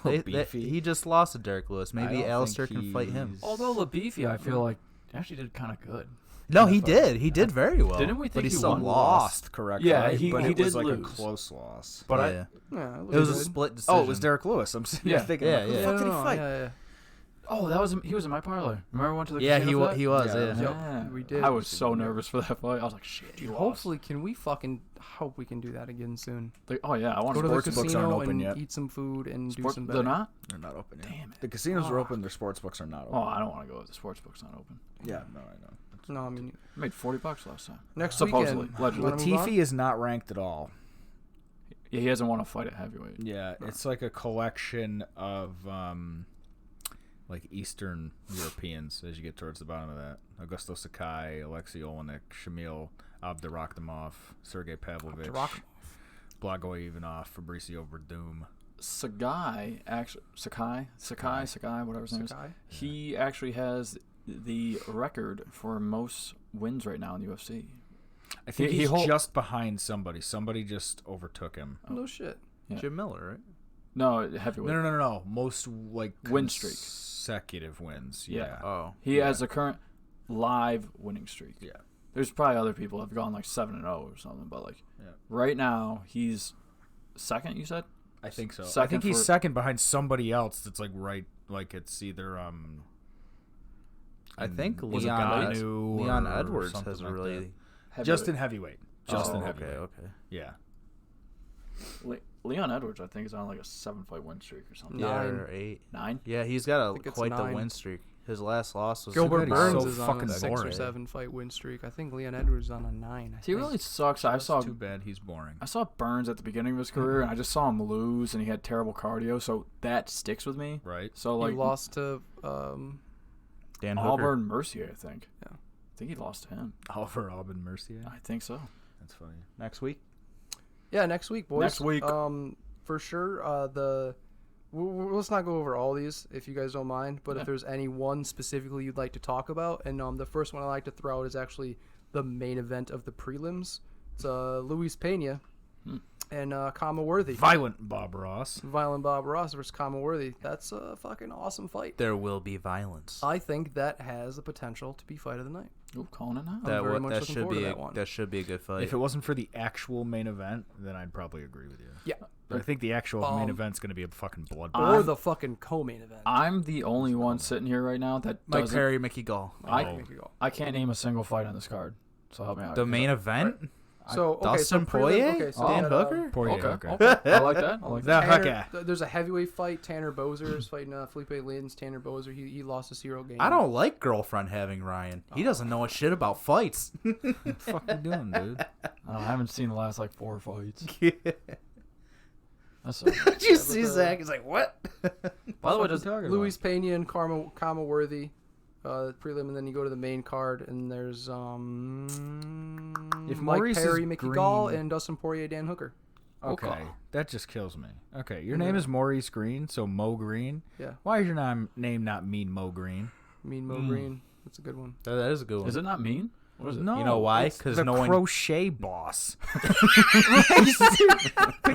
Beefy? He just lost to Derek Lewis. I Maybe don't Alistair think can fight him. he's- Although Labeefy, I feel like actually did kind of good. No, he did. He did very well. Didn't we think but he he still won? lost. correctly. Yeah, he but it did was like a lose. close loss. But Yeah. Yeah, It was a good. split decision. Oh, it was Derek Lewis. I'm sitting Yeah. there thinking, Yeah, like, who the yeah. fuck did he No, fight? yeah. he was in my parlay. Remember we went to the Yeah, casino for that? he was. Yeah. Yeah. Yep, we did. I was so nervous for that fight. I was like, shit. He lost. Hopefully, can we fucking hope we can do that again soon? Like, oh yeah, I want Go to the Sports books aren't casino open and yet. eat some food and do Sports, some they're betting. not. They're not open yet. Damn it. The casinos are open. Their sports books are not open. Oh, I don't want to go if the sports book's not open. Yeah, no, I know. No, I mean I made $40 last time. next Supposedly, weekend. allegedly. Wanna move on? Latifi is not ranked at all. Yeah, he hasn't won a fight at heavyweight. Yeah, it's like a collection of like Eastern Europeans as you get towards the bottom of that. Augusto Sakai, Alexei Olenek, Shamil Abdurakhimov, Sergey Pavlovich, Blagoy Ivanov, Fabricio Verdum. Sakai, actually, Sakai, whatever his name is. Sakai? He actually has the record for most wins right now in the UFC. I think He he's hold- just behind somebody. Somebody just overtook him. No shit. Yeah. Jim Miller, right? No, heavyweight. No. Most like Win streak. consecutive wins. Yeah. Yeah. Oh. He has the current live winning streak. Yeah. There's probably other people that have gone like 7-0 or something, but like Yeah. right now he's second. You said I think so. I Second think he's for- second behind somebody else that's like right, like it's either I think was it Leon Ngannou Leon or Edwards something has a like really. that. heavyweight. Just in heavyweight. Just Oh, in heavyweight. okay. Yeah. Leon Edwards, I think, is on like a 7-fight win streak or something. Yeah, 9. or 8. 9. Yeah, he's got think it's quite the 9. win streak. His last loss was Gilbert he's Burns so is on fucking a 6 or boring. 7 fight win streak. I think Leon Edwards is on a 9. He really sucks. I saw Too bad he's boring. I saw Burns at the beginning of his career, and I just saw him lose, and he had terrible cardio, so that sticks with me. Right. So He like lost to Dan Hooker. Auburn Mercier, I think. Yeah. I think he lost to him. Oliver Aubin Mercier. I think so. That's funny. Next week. Yeah, next week, boys. Next week. For sure. Let's not go over all these if you guys don't mind. But Yeah. if there's any one specifically you'd like to talk about, and the first one I like to throw out is actually the main event of the prelims. It's Luis Pena and Kama Worthy. Violent Bob Ross. Violent Bob Ross versus Kama Worthy. That's a fucking awesome fight. There will be violence. I think that has the potential to be fight of the night. Ooh, calling it now. I'm very much looking should forward to be that one. that should be a good fight. If it wasn't for the actual main event, then I'd probably agree with you. Yeah. But I think the actual main event's going to be a fucking bloodbath. Or the fucking co-main event. I'm the only one sitting here right now that Mike doesn't. Perry, Mickey Gall. I can't name a single fight on this card. So help me out. The main event? So Dustin Poirier? so Dan we got, Hooker? Poirier, Okay. okay. I like that. I like that. The Tanner, Hooker. there's a heavyweight fight. Tanner Bozer is fighting Felipe Lins. Tanner Bozer, he lost to Cyril Gane. I don't like girlfriend having Ryan. He doesn't know a shit about fights. What the fuck you doing, dude? I haven't seen the last like 4 fights. That's Did you see Zach? He's like, what? By the way, does Luis Pena and Kama Worthy prelim, and then you go to the main card, and there's If Mike Maurice is Perry, Mickey green- Gall, and Dustin Poirier, Dan Hooker. Okay, that just kills me. Okay, your name is Maurice Green, so Mo Green. Yeah, Why is your name not Mean Mo Green? Mean Mo Green. That's a good one. That is a good one. Is it not mean? What is it? No, You know why? it's 'Cause the no one- crochet boss. Pick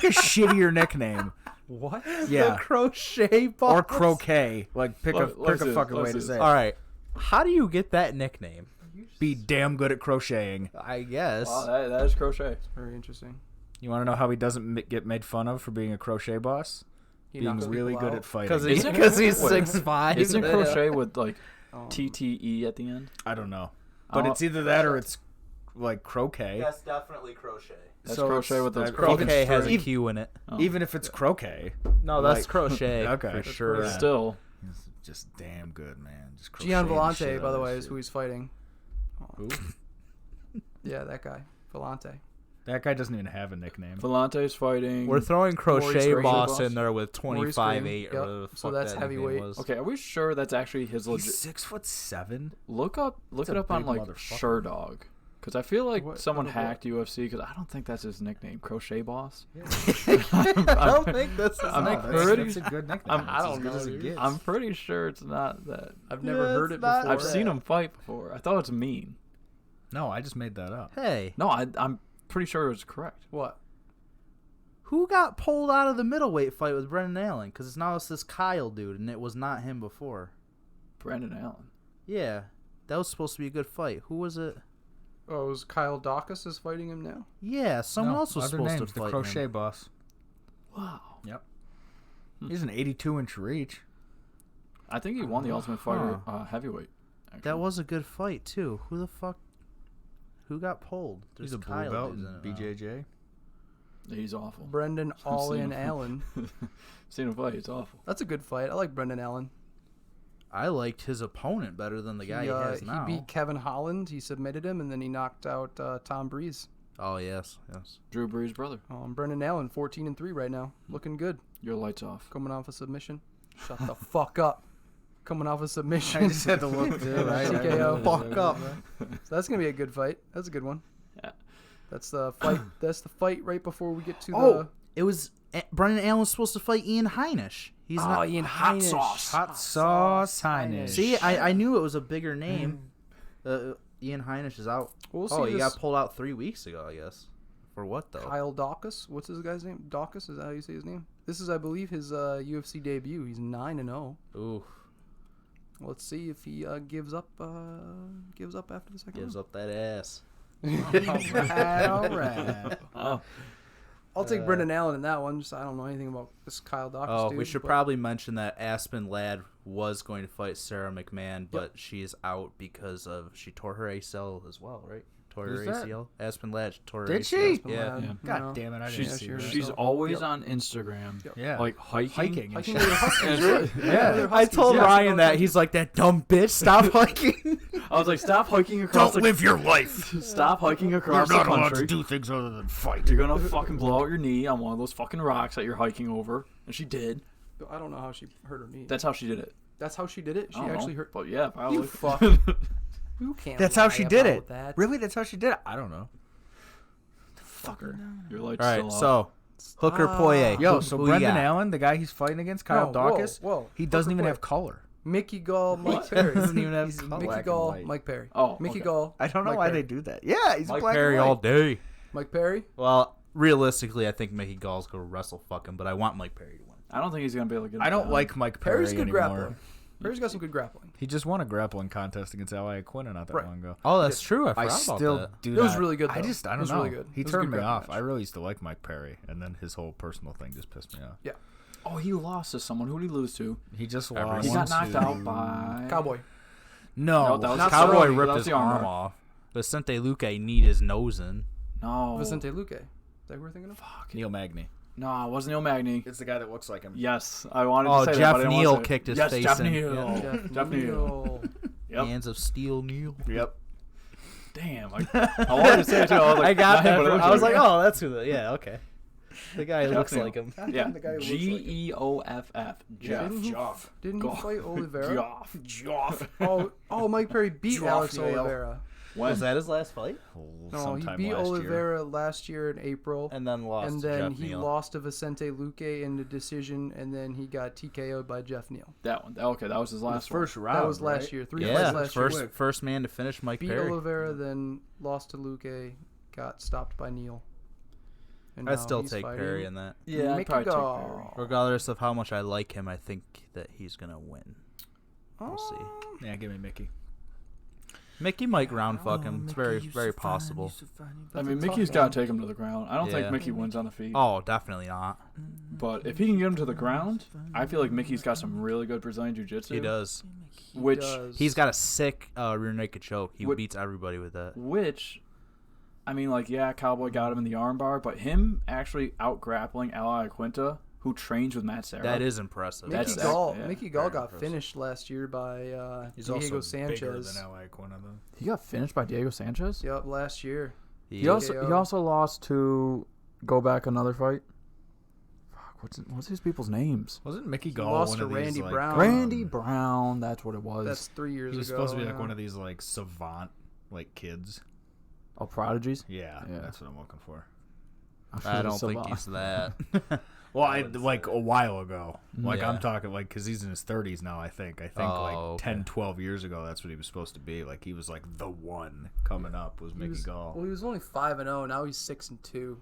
a shittier nickname. What? Yeah, The crochet boss. or croquet. Like pick a fucking way to say it. All right. How do you get that nickname? Be damn good at crocheting. I guess. Wow, that is crochet. Very interesting. You want to know how he doesn't get made fun of for being a crochet boss? He Being knocks really people good out. at fighting. Because he's Wait. 6'5". Isn't crochet with like Um, TTE at the end? I don't know, but Oh. it's either that or it's like croquet. That's definitely crochet. That's So crochet it's- with those I- Croquet has a Even- Q in it. Oh. Even if it's croquet, No, that's Like- crochet. Okay. For That's sure. crochet. Still, it's just damn good, man. Just Gian crocheting the shit Vellante, out by of the that way, is shit. who he's fighting. Who? Yeah, that guy. Vellante. That guy doesn't even have a nickname. Volante's fighting. We're throwing crochet Maurice boss Green. in there with Maurice 25-8 Green. or the Yep. fuck So that's that nickname heavyweight. was. Okay, are we sure that's actually his He's legit? 6'7". Look That's it a up on big like motherfucker. Sherdog, because I feel like What- someone what- hacked UFC. Because I don't think that's his nickname, Crochet Boss. I don't think that's his I'm nickname. pretty- That's a good nickname. I'm- It's I as don't good know, as it dude. gets. I'm pretty sure it's not that. I've never Yeah, heard it's it not before. I've seen him fight before. I thought it's mean. No, I just made that up. Hey, No, I'm pretty sure it was correct. What? who got pulled out of the middleweight fight with Brendan Allen? Because now it's this Kyle dude, and it was not him before. Brandon Allen. Yeah, that was supposed to be a good fight. Who was it? Oh, it was Kyle Dawkins is fighting him now? Yeah, someone No, else was other supposed names, to the fight crochet him. boss. Wow. Yep. He's an 82-inch reach. I think he won the Ultimate Fighter heavyweight. Actually. That was a good fight too. Who the fuck? Who got pulled? He's There's a blue Kyle belt dudes in in it now. BJJ. He's awful. Brendan I've All seen In him. Allen. Seen him fight. It's awful. That's a good fight. I like Brendan Allen. I liked his opponent better than the guy he has now. He beat Kevin Holland. He submitted him, and then he knocked out Tom Breeze. Oh yes, yes. Drew Brees' brother. Brendan Allen, 14-3 right now, looking good. Your lights off. Coming off a submission. Shut the fuck up. Coming off a submission. I just had to look too, right? TKO. Fuck up. So that's gonna be a good fight. That's a good one. Yeah. That's the fight. That's the fight right before we get to Oh, it was Brendan Allen was supposed to fight Ian Heinisch. He's not. Ian Hot Heinisch. sauce. Hot sauce Heinisch. See, I knew it was a bigger name. Ian Heinisch is out. We'll see. Oh, he this got pulled out 3 weeks ago, I guess. For what though? Kyle Dawkins. What's this guy's name? Dawkins. Is that how you say his name? This is, I believe, his UFC debut. He's 9-0. Ooh, Let's see if he gives up. Gives up after the second. gives up that ass. All right. Oh, I'll take Brendan Allen in that one. Just I don't know anything about this Kyle Dawkins. Oh, dude, we should but probably mention that Aspen Ladd was going to fight Sarah McMahon, but she's out because of she tore her ACL as well, right? Tore her Who's that? ACL. Aspen Ladd tore her Did ACL. she? Yeah. Yeah. God damn it! I didn't she's see she hurt that. she's herself. always Yep. on Instagram, Yeah. like hiking. hiking and Hiking shit. with her huskies, right? Yeah. With her I told huskies, yeah. Ryan that he's like that dumb bitch. Stop hiking. I was like, stop hiking across. Don't live your life. Stop hiking You're across not the allowed to country. do things other than fight. You're gonna fucking blow out your knee on one of those fucking rocks that you're hiking over, and she did. I don't know how she hurt her knee. That's how she did it. That's how she did it. She I don't actually know, hurt. But yeah, probably. You fuck. You can't. That's how lie she did about it. That. Really? That's how she did it? I don't know. Fucker. Your lights All right, still so Hooker Poirier. Yo, Who- so who you Brendan got? Allen, the guy he's fighting against, Kyle No, Dawkins, whoa. he doesn't Hooker even Poirier. have color. Mickey Gall, Mike What? Perry. He doesn't even have He's color. Mickey Black and Gall, white. Mike Perry. Oh, Mickey okay. Gall. I don't know Mike why Perry. they do that. Yeah, he's Mike black Perry and all white. day. Mike Perry. Well, realistically, I think Mickey Gall's gonna wrestle fucking, but I want Mike Perry to win. I don't think he's gonna be able to get. I it don't done. like Mike Perry Perry's good anymore. grappling. Perry's got some good grappling. He just won a grappling contest against Ally Aquino not that Right. long ago. Oh, that's true. I I forgot about still that. do It that. was really good, I though. just, I It don't was know. really good. He It was a turned good me off. grappling I match. really used to like Mike Perry, and then his whole personal thing just pissed me off. Yeah. Oh, he lost to someone. Who did he lose to? He just Everyone. lost. He got knocked to- out by Cowboy. No, No, that was Not Cowboy Cerrone, ripped that was his the arm armbar. off. Vicente Luque kneed his nose in. No. Vicente Luque. Is that who we're thinking of? Fuck. Neil Magny. No, it wasn't Neil Magny. It's the guy that looks like him. Yes, I wanted Oh, to say Jeff that, but I didn't Neal want to say it. kicked his yes, face Jeff in. Neal. Yeah. Jeff Neal. Neal. Yep. Hands of steel, Neil. Yep. Damn. I wanted to say it too. I was like, I got nah, that. but it from- looks I was like, him. oh, that's who. Yeah, okay. The guy who Jeff looks Neal. like him. Yeah. The guy who looks like him. Geoff. Jeff. Didn't he- Joff. Didn't he Goff. fight Oliveira? Joff. Joff. Oh, Mike Perry beat Joff Alex Neal. Oliveira. When? Was that his last fight? No, he Sometime beat last year. Oliveira last year in April. And then lost And to then Jeff he Neal. lost to Vicente Luque in the decision, and then he got TKO'd by Jeff Neal. That one. Okay, that was his last first one. round. That was last right? year. 3 Yeah, fights last year. first man to finish Mike Beat Perry. Oliveira, then lost to Luque, got stopped by Neal. And I'd now still he's take fighting Perry in that. Yeah, I'd Mickey probably take Gall. Perry. Regardless of how much I like him, I think that he's going to win. We'll see. Yeah, give me Mickey. Mickey might round fuck him. It's very, very possible. I mean, That's a Mickey's tough got one. to take him to the ground. I don't think Yeah. Mickey wins on the feet. Oh, definitely not. But if he can get him to the ground, I feel like Mickey's got some really good Brazilian jiu-jitsu. He does. Which He's got a sick rear naked choke. He What- beats everybody with that. Which, I mean, like, yeah, Cowboy got him in the armbar, but him actually out-grappling Ally Quinta, who trains with Matt Serra. That is impressive. That's- Mickey Gall, yeah, Mickey Gall very got impressive. finished last year by He's Diego also bigger Sanchez. than Ally Quinta, though. He got finished by Diego Sanchez? Yep, last year. He He also lost to go back another fight. Fuck, what's these people's names? Wasn't Mickey He Gall lost one to of these, Randy like, Brown. Randy Brown, that's what it was. That's 3 years ago. He was supposed to be like yeah. one of these like savant like kids. Oh, Prodigies? Yeah, Yeah. that's what I'm looking for. I don't think he's that. Well, I like a while ago. Like Yeah. I'm talking like because he's in his 30s now. I think Oh, like okay. 10, 12 years ago, that's what he was supposed to be. Like he was like the one coming up was Mickey Gall. Well, he was only 5-0. Now he's 6-2.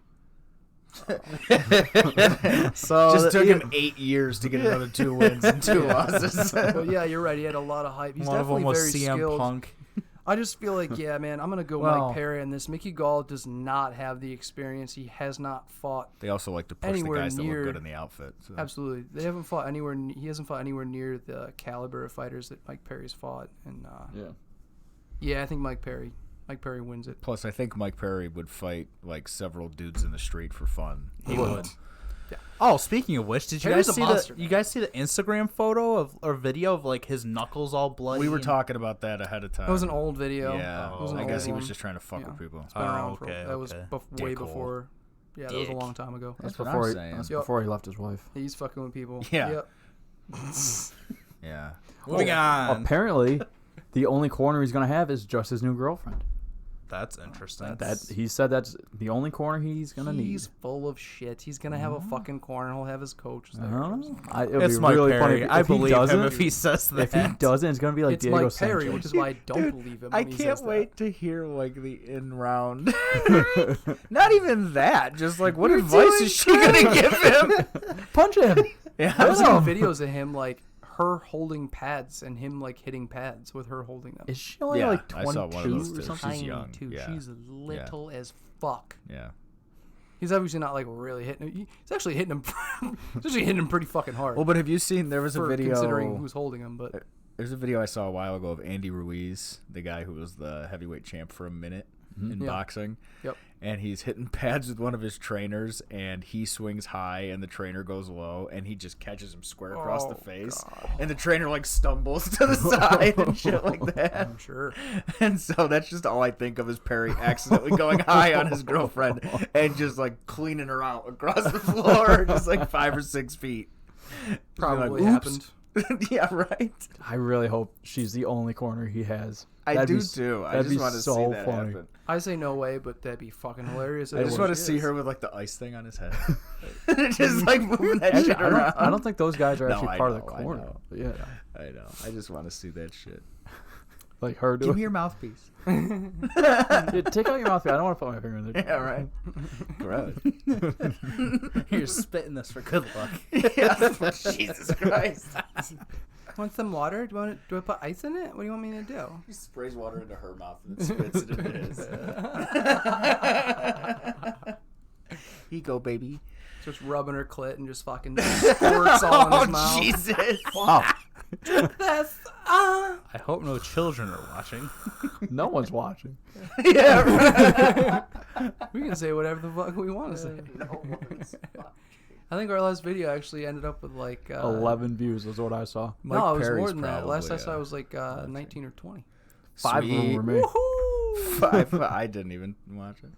So Just took him 8 years to get another 2 wins and 2 losses. But yeah, you're right. He had a lot of hype. He's one of definitely them was very CM skilled. Punk. I just feel like, yeah, man, I'm gonna go Well- Mike Perry on this. Mickey Gall does not have the experience. He has not fought. They also like to push Anywhere the guys that near- look good in the outfit. So. Absolutely, they haven't fought anywhere. He hasn't fought anywhere near the caliber of fighters that Mike Perry's fought. And Yeah. yeah, I think Mike Perry wins it. Plus, I think Mike Perry would fight like several dudes in the street for fun. He would. Oh, speaking of which, did you Perry's guys a see monster, you guys see the Instagram photo of or video of like his knuckles all bloody? We were and- talking about that ahead of time. That was an old video. Yeah, It was an I old guess he was one. just trying to fuck Yeah. with people. It's been Oh, around for okay, that was okay. way Dickhole. before. Yeah, that was a Dick. long time ago. That's Before what I'm he, saying. that's Yep. before he left his wife. He's fucking with people. Yeah. Yep. Yeah. Moving on. Apparently, the only corner he's going to have is just his new girlfriend. That's interesting. That he said that's the only corner he's going to need. He's full of shit. He's gonna have a fucking corner. He'll have his coach there. It'll It's be Mike really Perry. funny I if he believe him doesn't. if he says that. If he doesn't, it's going to be like It's Diego Mike Sanchez. Perry, which is why I don't believe him. I when he can't says wait to hear like the in round. Not even that. Just like what advice is she gonna give him? Punch him. Yeah. that. I've seen know. videos of him like her holding pads and him like hitting pads with her holding them. Is she only Yeah, like I saw 22 one of those or too. something? She's Tiny, young, too. yeah. She's little as fuck. Yeah. He's obviously not like really hitting him. He's actually hitting him. He's actually hitting him pretty fucking hard. Well, but have you seen? There was a for video. considering who's holding him. But There's a video I saw a while ago of Andy Ruiz, the guy who was the heavyweight champ for a minute in Yeah. boxing. Yep. And he's hitting pads with one of his trainers, and he swings high, and the trainer goes low, and he just catches him square across the face. God. And the trainer, like, stumbles to the side and shit like that. I'm sure. And so that's just all I think of is Perry accidentally going high on his girlfriend and just, like, cleaning her out across the floor, just, like, 5 or 6 feet. Just be Probably like, happened. "Oops." Yeah, right. I really hope she's the only corner he has. I That'd do be- too. I that'd just be want to so see that funny. happen. I say no way, but that'd be fucking hilarious. I just want to see her with like the ice thing on his head, just like moving that Actually, shit around. I don't think those guys are No, actually I part know, of the I corner. know. Yeah, I know. I just want to see that shit. like her Give doing. me your mouthpiece. Yeah, take out your mouth. I don't want to put my finger in there. Yeah, right. Gross. You're spitting this for good luck. Yeah. Jesus Christ. Want some water? Do I put ice in it? What do you want me to do? He sprays water into her mouth and then spits it into his. Here you go, baby. Just rubbing her clit and just fucking squirts all in his mouth. Jesus. Wow, That's I hope no children are watching. no one's watching. Yeah, right. We can say whatever the fuck we want to say. I think our last video actually ended up with like 11 views is what I saw. No, it was Perry's more than that. Last I probably, saw it was like 19 or 20. 5 of them Sweet. were me. Five. I didn't even watch it.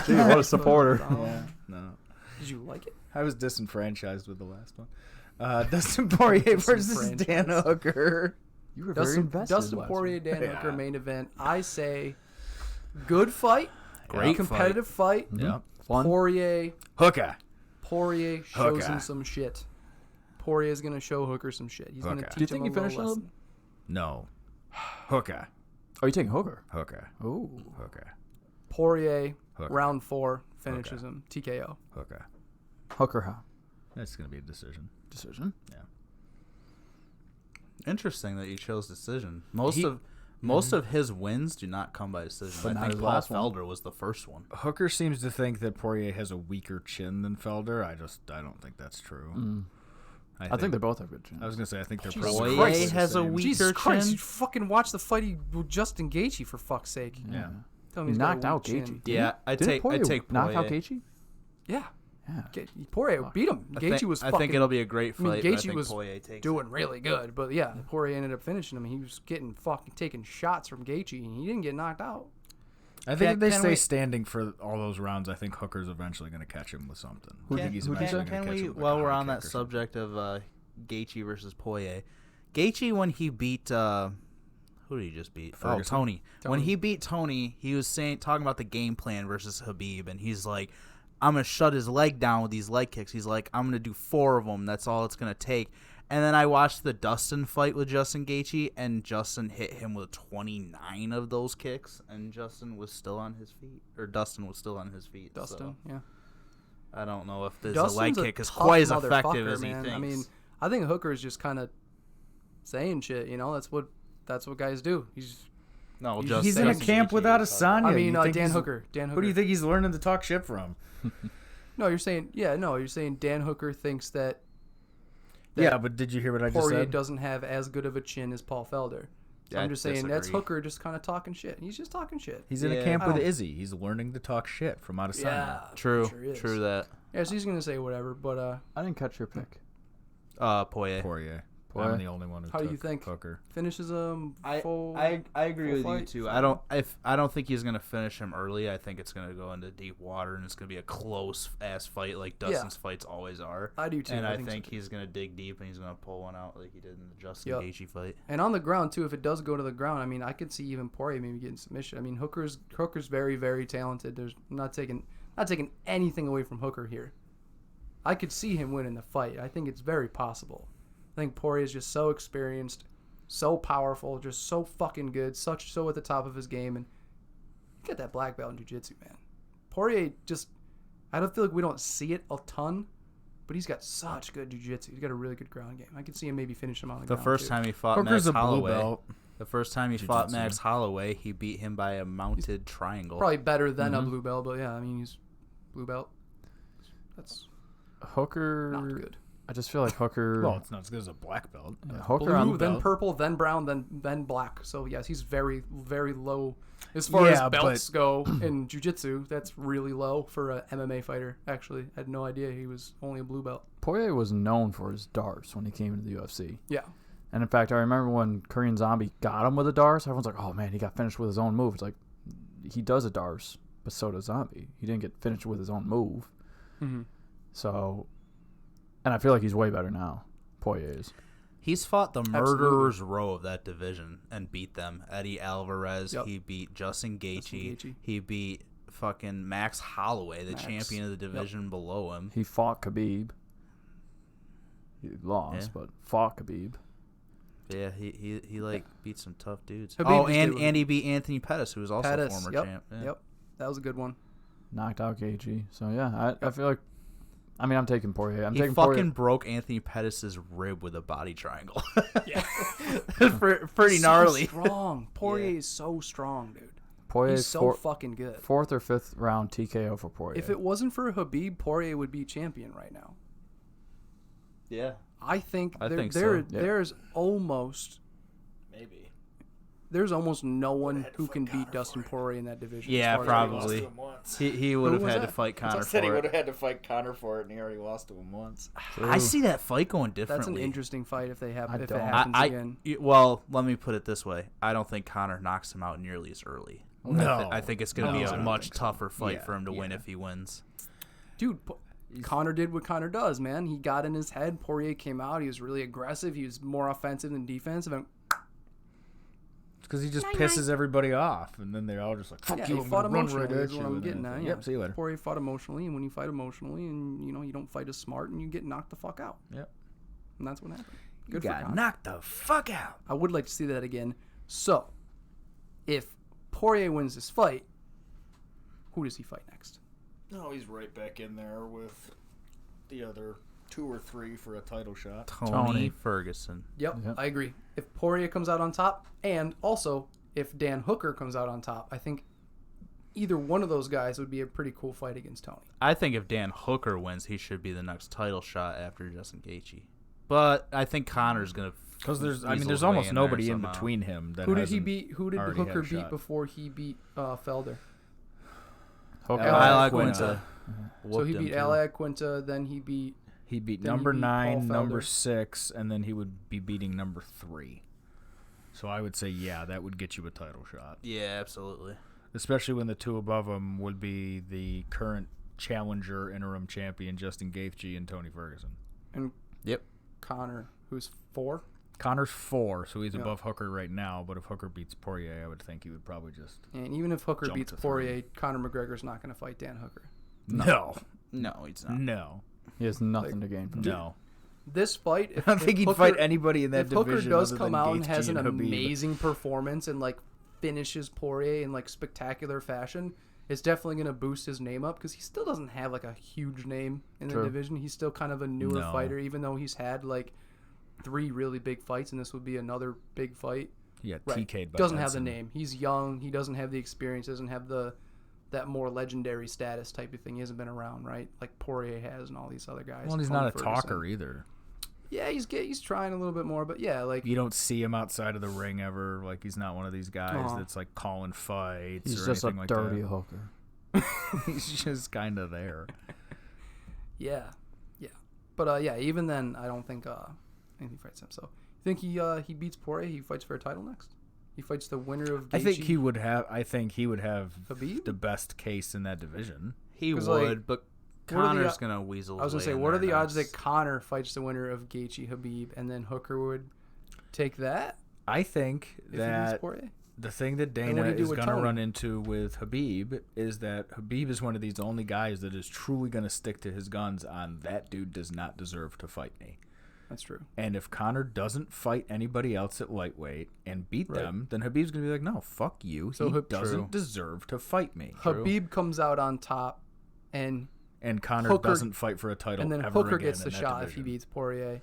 Gee, what a supporter. Yeah, no. Did you like it? I was disenfranchised with the last one. Dustin Poirier versus Dan Hooker. You were very invested. Dustin last Poirier, week. Dan Yeah. Hooker main event. I say Good fight. Great competitive fight. Yeah. Fun. Poirier Hooker. shows Hooker. him some shit. Poirier's going to show Hooker some shit. He's going to Hooker. teach Do you him think a he little finished lesson. him? No. Hooker. Oh, you taking Hooker? Hooker. Ooh. Hooker. Poirier, Hooker. round 4, finishes him. TKO. Hooker. Hooker how? That's going to be a decision. Decision? Yeah. Interesting that you chose decision. Most of his wins do not come by decision. But I not think his Paul last one. Felder was the first one. Hooker seems to think that Poirier has a weaker chin than Felder. I don't think that's true. I think they both have good chins. I was going to say, I think they're Jesus probably Poirier Christ. has a same. weaker Jesus Christ, chin. you fucking watch the fight with Justin Gaethje, for fuck's sake. Yeah. Tell He me he's got a knocked out weak Gaethje. chin. Yeah, I Didn't take knock out Poirier. Gaethje? Yeah. Yeah. Poirier beat him. Gaethje was I fucking think it'll be a great I mean, fight. But I Gaethje think was Poirier takes doing really good, but yeah, Poirier ended up finishing him. He was getting fucking taking shots from Gaethje, and he didn't get knocked out. I think if they Can stay we- standing for all those rounds, I think Hooker's eventually going to catch him with something. I think he's who'd you eventually say? going to Can catch we, him with while like a we're high on that kick or something. subject of Gaethje versus Poirier, Gaethje when he beat who did he just beat? Oh, Ferguson. Tony. When he beat Tony, he was talking about the game plan versus Khabib, and he's like, I'm gonna shut his leg down with these leg kicks. He's like, I'm gonna do 4 of them. That's all it's gonna take. And then I watched the Dustin fight with Justin Gaethje, and Justin hit him with 29 of those kicks, and Justin was still on his feet, or Dustin was still on his feet. Dustin, so yeah. I don't know if this Dustin's leg a kick is tough quite as effective motherfucker, as he man. thinks. I mean, I think Hooker is just kind of saying shit. You know, that's what guys do. He's no, he's just He's in a Justin camp without a son. I mean, Dan Hooker. Dan Hooker. Who do you think he's learning to talk shit from? No, you're saying you're saying Dan Hooker thinks that Yeah, but did you hear what I just Poirier said? doesn't have as good of a chin as Paul Felder. So I'm I just saying that's disagree. Hooker just kind of talking shit. He's just talking shit. He's in a Yeah. camp I with don't- Izzy. He's learning to talk shit from out of sight. True, sure is. true that. Yeah, so he's gonna say whatever, but I didn't catch your pick. Poirier. Poirier. Poirier. I'm the only one who How do took you think? Hooker. finishes him full. I agree full with you fight? too. I don't think he's gonna finish him early. I think it's gonna go into deep water and it's gonna be a close ass fight like Dustin's fights always are. I do too. And I so, think too. he's gonna dig deep and he's gonna pull one out like he did in the Justin Yep. Gaethje fight. And on the ground too, if it does go to the ground, I mean, I could see even Poirier maybe getting submission. I mean, Hooker's very, very talented. There's not taking anything away from Hooker here. I could see him winning the fight. I think it's very possible. I think Poirier is just so experienced, so powerful, just so fucking good, so at the top of his game, and you get that black belt in jiu-jitsu, man. Poirier just, I don't feel like we don't see it a ton, but he's got such good jiu-jitsu. He's got a really good ground game. I could see him maybe finish him on the The ground. first too. time he fought Hooker's Max a blue Holloway. belt. The first time he fought Jiu-jitsu. Max Holloway, he beat him by a mounted triangle. Probably better than a blue belt, but yeah, I mean, he's blue belt. That's Hooker. not good. I just feel like Hooker. Well, it's not as good as a black belt. yeah, Hooker Blue, on then belt. purple, then brown, then black. So yes, he's very, very low as far as Yeah, belts go in jiu-jitsu. That's really low for a MMA fighter. Actually, I had no idea he was only a blue belt. Poirier was known for his darts when he came into the UFC. Yeah, And in fact, I remember when Korean Zombie got him with a Dars, everyone's like, oh man, he got finished with his own move. It's like, he does a Dars, but so does Zombie. He didn't get finished with his own move. mm-hmm. So, and I feel like he's way better now. Poirier is. He's fought the Absolutely. murderer's row of that division and beat them. Eddie Alvarez. Yep. He beat Justin Gaethje. Gaethje. He beat fucking Max Holloway, the Max. champion of the division below him. He fought Khabib. He lost, Yeah. but fought Khabib. Yeah, he like beat some tough dudes. Khabib Oh, just and did- and he beat Anthony Pettis, who was also a Pettis, former yep, champ. Yeah. Yep, that was a good one. Knocked out Gaethje. So yeah, I feel like, I mean, I'm taking Poirier. I'm He taking fucking Poirier. broke Anthony Pettis' rib with a body triangle. Yeah, Pretty gnarly. So strong. Poirier Yeah. is so strong, dude. Poirier's He's so fucking good. 4th or 5th round TKO for Poirier. If it wasn't for Khabib, Poirier would be champion right now. Yeah, I think I there, think there, so. Yeah. there's almost Maybe. there's almost no one who can beat Dustin Poirier in that division. as Yeah, far as I probably. know. he would have was had to that? fight Conor I said he for would it. have had to fight Conor for it, and he already lost to him once. I see that fight going That's differently. an interesting fight if they have I if it don't. happens again. Well, let me put it this way: I don't think Conor knocks him out nearly as early. No. I think it's going to No, be I a don't much think so. tougher fight Yeah, for him to win yeah. if he wins. Dude, Conor did what Conor does, man. He got in his head. Poirier came out. He was really aggressive. He was more offensive than defensive. And because he just pisses everybody off, and then they're all just like, "Fuck you, he I'm fought gonna run emotionally. right at Is you." what I'm and getting then, at. Yep, see you later. Poirier fought emotionally, and when you fight emotionally, and you don't fight as smart, and you get knocked the fuck out. Yep. And that's what happened. You Good for got Conor. knocked the fuck out. I would like to see that again. So, if Poirier wins this fight, who does he fight next? No, he's right back in there with the other 2 or 3 for a title shot. Tony Ferguson. Yep, I agree. If Poirier comes out on top, and also if Dan Hooker comes out on top, I think either one of those guys would be a pretty cool fight against Tony. I think if Dan Hooker wins, he should be the next title shot after Justin Gaethje. But I think Conor's gonna Because there's almost nobody in between him. That Who did he beat? Who did already Hooker had a beat shot. before he beat Felder? Al Quinta. So he beat Al Quinta, then he beat. He beat Then he number beat 9, Paul number Felder. 6, and then he would be beating number 3. So I would say, yeah, that would get you a title shot. Yeah, absolutely. Especially when the 2 above him would be the current challenger interim champion, Justin Gaethje, and Tony Ferguson. And Yep. Connor, who's 4. Connor's 4, so he's Yeah. above Hooker right now. But if Hooker beats Poirier, I would think he would probably just... And even if Hooker Jump beats to Poirier, Conor McGregor's not going to fight Dan Hooker. No. No, he's not. No. He has nothing to gain from it. No. This fight, if, I don't think if he'd Hooker, fight anybody in that if Hooker division does other come than out and Gaethje has an and Khabib. amazing performance and like finishes Poirier in like spectacular fashion, it's definitely going to boost his name up because he still doesn't have like a huge name in the True. division. He's still kind of a newer No. fighter, even though he's had like 3 really big fights, and this would be another big fight. Yeah, Right. TK'd by Doesn't have the Benson. name. He's young. He doesn't have the experience. Doesn't have that more legendary status type of thing. He hasn't been around, right? Like Poirier has and all these other guys. Well, he's Tony not a Ferguson. talker either. Yeah, he's trying a little bit more, but yeah, like You don't see him outside of the ring ever. Like, he's not one of these guys Uh-huh. that's like calling fights He's or just a anything like dirty that. hooker. He's just kind of there. yeah. But yeah, even then, I don't think anything fights him. So you think he beats Poirier? He fights for a title next. He fights the winner of Gaethje. I think he would have. Khabib? the best case in that division. He 'Cause, would, like, but what are the Conor's o- gonna weasel. I was gonna his say, way in what are there the odds next. that Conor fights the winner of Gaethje Habib, and then Hooker would take that I think if he that beats Poirier? the thing that what do Dana you do is with going to Tony? run into with Habib is that Habib is one of these only guys that is truly going to stick to his guns on that dude does not deserve to fight me. That's true. And if Conor doesn't fight anybody else at lightweight and beat Right. them, then Habib's going to be like, no, fuck you. So He True. doesn't deserve to fight me. Habib comes out on top, and Conor Hooker- doesn't fight for a title and then ever Hooker again gets in the that shot if he division. beats Poirier.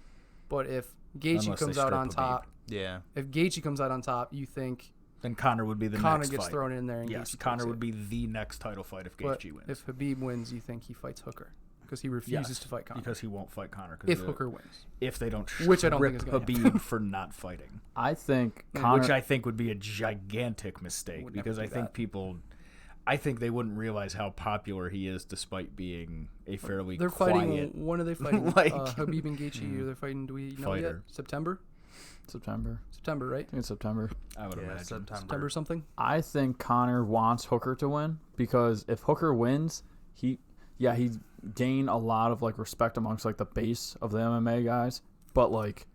But if Gaethje Unless they comes out strip on Habib. top, Yeah. if Gaethje comes out on top, you think Then Conor would be the Conor next gets fight. thrown in there? And Yes, Gaethje Conor takes would it. be the next title fight if But Gaethje wins. if Habib wins, you think he fights Hooker because he refuses Yes, to fight Conor. because he won't fight Conor. If Hooker wins, if they don't Which I don't think strip is gonna Habib happen. for not fighting, I think Conor. which I think would be a gigantic mistake Would never because do I think that. I think they wouldn't realize how popular he is despite being a fairly they're quiet fighting. When are they fighting? like- Habib and Gaethje. Are they fighting? Do we know yet? Fighter. September, September. right? I think it's September. I would Yeah, imagine. September something. I think Conor wants Hooker to win because if Hooker wins, he gain a lot of like respect amongst like the base of the MMA guys, but like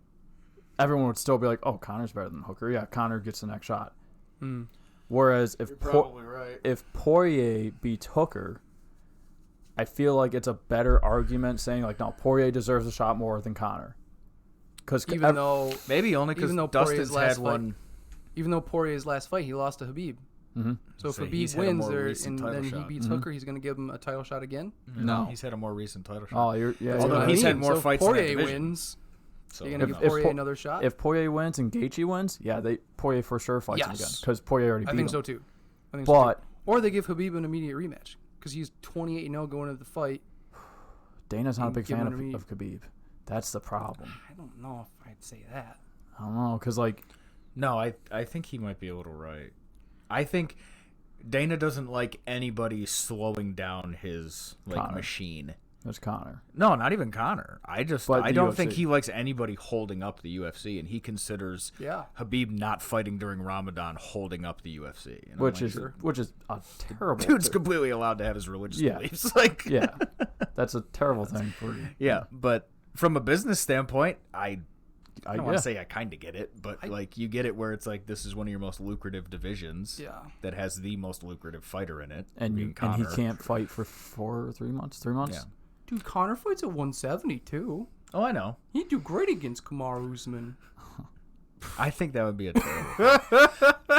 everyone would still be like, "Oh, Conor's better than Hooker." Yeah, Conor gets the next shot. Mm. Whereas if right. if Poirier beats Hooker, I feel like it's a better argument saying like, "No, Poirier deserves a shot more than Conor." Because Even though Maybe only because Even though Dustin's Poirier's last had fight- one. Poirier's last fight, he lost to Habib. So if So Habib he's had a wins more there recent and title then he shot. beats Hooker, he's going to give him a title shot again. No. He's had a more recent title shot. oh, yeah. That's Although what I he's had mean. more So if fights in that Poirier division. wins, So, you're going to no. give Poirier another shot. If Poirier wins and Gaethje wins, yeah, Poirier for sure fights him again Yes. because Poirier already beat I think him. so too. But or they give Habib an immediate rematch because he's 28-0 going into the fight. Dana's not a and big give fan him a of Khabib. That's the problem. I don't know if I'd say that. I don't know because like No, I think he might be a little right. I think Dana doesn't like anybody slowing down his Conor. machine. there's Conor. No, not even Conor. I But I the don't UFC. think he likes anybody holding up the UFC, and he considers Yeah. Habib not fighting during Ramadan holding up the UFC. And I'm Which like, is a terrible. dude's thing. completely allowed to have his religious Yeah. beliefs. Like, That's a terrible thing for you. yeah, but from a business standpoint, I I don't want to say I kind of get it, but like you get it where it's like this is one of your most lucrative divisions. Yeah. That has the most lucrative fighter in it, and he can't fight for 3 months. Yeah. Dude, Conor fights at 170 too. Oh, I know. He'd do great against Kamaru Usman. I think that would be a terrible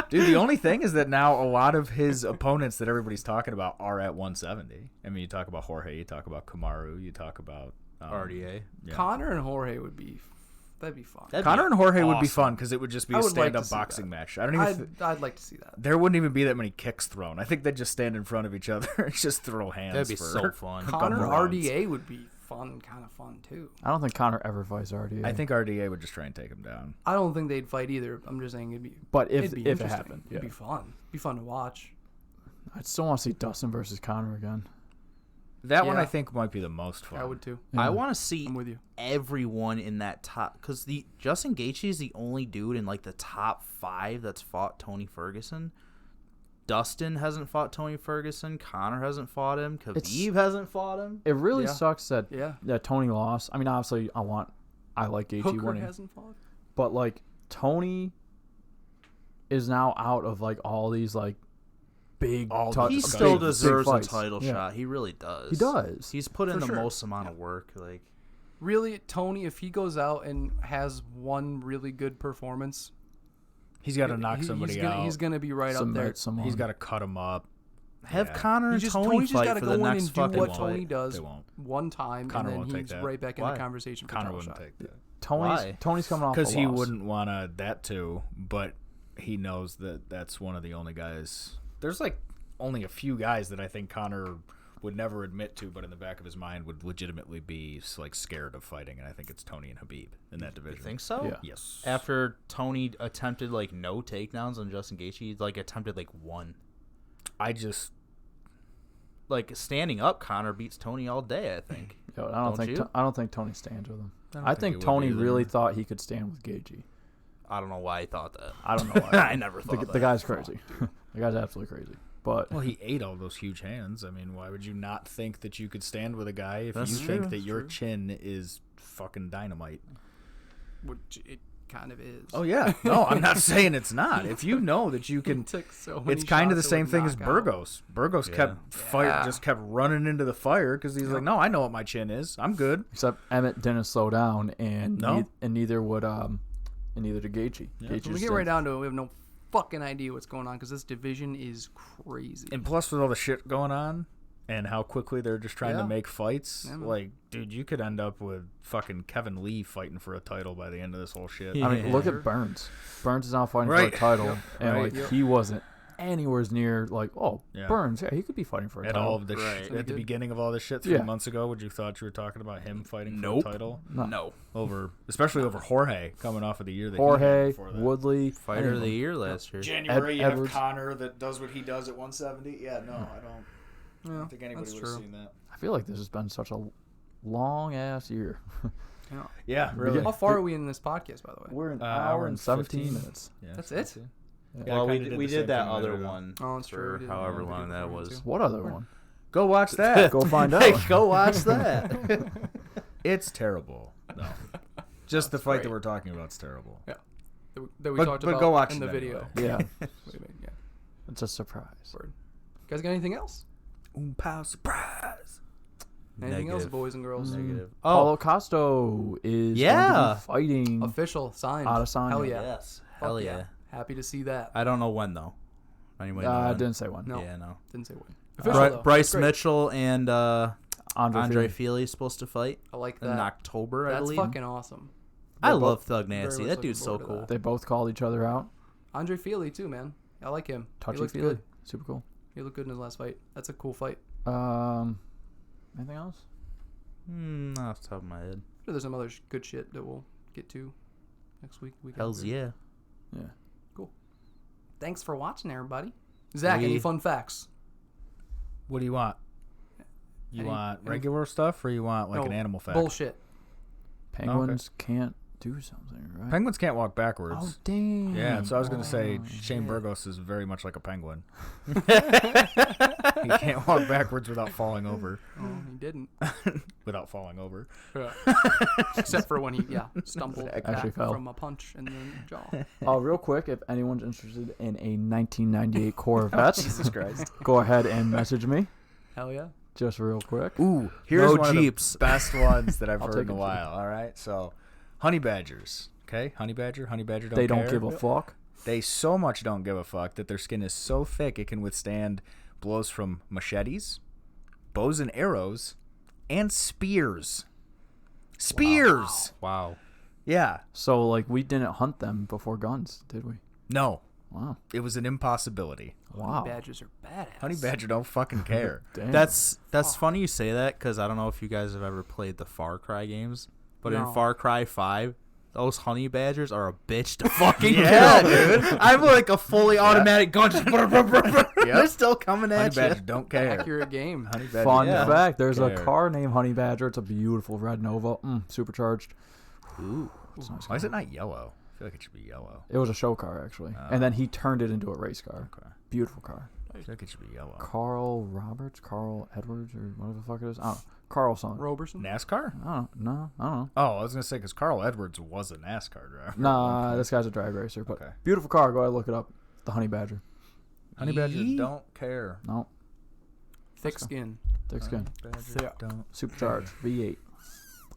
Dude, the only thing is that now a lot of his opponents that everybody's talking about are at 170. I mean, you talk about Jorge, you talk about Kamaru, you talk about RDA. Yeah. Conor and Jorge would be... That'd be fun. Conor and Jorge would be fun because it would just be a stand-up boxing match. I don't even. I'd like to see that. There wouldn't even be that many kicks thrown. I think they'd just stand in front of each other and just throw hands. That'd be so fun. Conor RDA would be kind of fun too. I don't think Conor ever fights RDA. I think RDA would just try and take him down. I don't think they'd fight either. I'm just saying it'd be. But if it'd be it happened, it'd be fun. It'd be fun to watch. I'd still want to see Dustin versus Conor again. That one Yeah. I think might be the most fun. I would too. Yeah. I want to see I'm with you. everyone in that top because the Justin Gaethje is the only dude in like the top 5 that's fought Tony Ferguson. Dustin hasn't fought Tony Ferguson. Conor hasn't fought him. Khabib hasn't fought him. It really Yeah. sucks that Yeah. Tony lost. I mean, obviously, I like Gaethje Hooker winning, hasn't fought. but like Tony is now out of like all these like big. He still deserves a title shot. He really does. He does. He's put in For the sure. most amount of work. Like Really, Tony, if he goes out and has one really good performance, He's got to knock somebody out. He's gonna be right up there. Someone. He's got to cut him up. have Connor and Tony Tony's just fight gotta for go the in next and do fucking what fight. Tony does They won't. one time, Conor and won't then take he's that. right back in Why? the conversation for Conor title wouldn't shot. take that. Tony's coming off Because a he loss. wouldn't want that too, but he knows that that's one of the only guys. There's like only a few guys that I think Conor would never admit to, but in the back of his mind would legitimately be like scared of fighting, and I think it's Tony and Habib in that division. You think so? Yeah. Yes. After Tony attempted like no takedowns on Justin Gaethje, he like attempted like one. I just Like standing up, Connor beats Tony all day. I think. Yo, Don't I don't think Tony stands with him. don't I think think he would Tony either. really thought he could stand with Gaethje. I don't know why he thought that. I don't know why. I never thought that. The guy's crazy. The guy's absolutely crazy. But well, he ate all those huge hands. I mean, why would you not think that you could stand with a guy if That's you true. think that your chin is fucking dynamite? Which it kind of is. Oh yeah, no, I'm not saying it's not. If you know that you can, Took so many it's kind of the shots it same would thing as knock out. Burgos. Burgos kept Yeah. just kept running into the fire because he's like, no, I know what my chin is. I'm good. except Emmett didn't slow down, and No. neither would neither did Gaethje. Yeah. Gaethje When we just get right did. down to it, we have no fucking idea what's going on because this division is crazy. And plus, with all the shit going on and how quickly they're just trying Yeah. to make fights, Yeah, man. like, dude, you could end up with fucking Kevin Lee fighting for a title by the end of this whole shit. Yeah. I mean, look Sure. at Burns. Burns is now fighting Right. for a title, Yep. and Right. like Yep. he wasn't anywhere near like, oh, Yeah. Burns, yeah, he could be fighting for a At title. all of this, Right. at the beginning of all this shit 3 Yeah. months ago, would you thought you were talking about him fighting Nope. for a title No. over, especially over Jorge coming off of the year that he had Jorge, before that. Woodley, Fighter of the year last year. January, you Edwards. have Connor that does what he does at 170. Yeah, no, I don't Yeah, think anybody that's would have true. seen that. I feel like this has been such a long ass year. Yeah. Yeah, really. How far are we in this podcast, by the way? We're an hour and and 17 15 minutes. Yeah, That's it? Yeah, Well, I we kinda did, we the did same that thing a other minute ago. one Oh, that's true. for We did however video long that for was. too. What other one? Go watch that. Go find out. Go watch that. It's terrible. No, just the fight great. that we're talking about is terrible. That we But- talked but about go watch in it the video. Yeah, Wait a minute, yeah. it's a surprise. Word. You guys got anything else? Pow surprise. Anything else, Negative. boys and girls? Negative. Paulo Costo is Yeah. going to be fighting Official, signed. Adesanya. Hell yeah. Yes. Fuck Hell yeah. yeah. Happy to see that. I don't know when though. Anybody know I when? didn't say one. No. Yeah, no. Didn't say when. Official, though. Bryce Great. Mitchell and Andre Feely. Feely is supposed to fight I like in that. October, I That's believe. fucking awesome. I They're love both Thug very Nasty. much That dude's so looking forward to cool. They both called each other out. Andre Feely, too, man. I like him. He Touchy looks feely. good. Super cool. He looked good in his last fight. That's a cool fight. Anything else? Not off the top of my head. Sure, there's some other good shit that we'll get to next week. Hells yeah. Yeah. Thanks for watching, everybody. Zach, any fun facts? What do you want? You Any- want any- regular stuff, or you want like No, an animal fact? Bullshit. Penguins can't do something, right? Penguins can't walk backwards. Oh, damn. Yeah, so I was going to say Oh, Shane shit. Burgos is very much like a penguin. He can't walk backwards without falling over. Oh, he didn't. Without falling over. Except for when he, stumbled Actually back fell. from a punch in the jaw. Real quick, if anyone's interested in a 1998 Corvette, Jesus Christ. go ahead and message me. Hell yeah. Just real quick. Ooh, here's No one Jeeps. of the best ones that I've I'll heard take in a a Jeep. while. All right, so honey badgers. Okay, honey badger don't They care. don't give a fuck. They so much don't give a fuck that their skin is so thick it can withstand blows from machetes, bows and arrows, and spears. Spears. Wow. Yeah. So, like, we didn't hunt them before guns, did we? No, Wow. it was an impossibility. Wow. Badgers are badass. Honey badger don't fucking care. Damn. That's funny you say that because I don't know if you guys have ever played the Far Cry games, but in No. Far Cry 5, those honey badgers are a bitch to fucking Yeah, kill, dude. I'm like a fully automatic gun. Just They're still coming Honey at you. badger don't care. Accurate game. Honey badger. Fun yeah. fact, there's a Care. car named Honey Badger. It's a beautiful red Nova. Supercharged. Ooh. It's a nice Why is car. it not yellow? I feel like it should be yellow. It was a show car, actually. And then he turned it into a race car. Okay. Beautiful car. I feel like it should be yellow. Carl Edwards, or whatever the fuck it is. I don't know. Carlson. Roberson. NASCAR? I don't know. I don't know. Oh, I was gonna say because Carl Edwards was a NASCAR driver. Nah, this guy's a drag racer. But Okay. beautiful car. Go ahead, look it up. The Honey Badger. Honey badger Yee. don't care. No, Thick skin. thick skin. Badger don't. Supercharged. V8.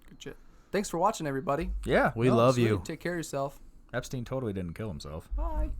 Good shit. Thanks for watching, everybody. Yeah, We no, love sweet. you. Take care of yourself. Epstein totally didn't kill himself. Bye.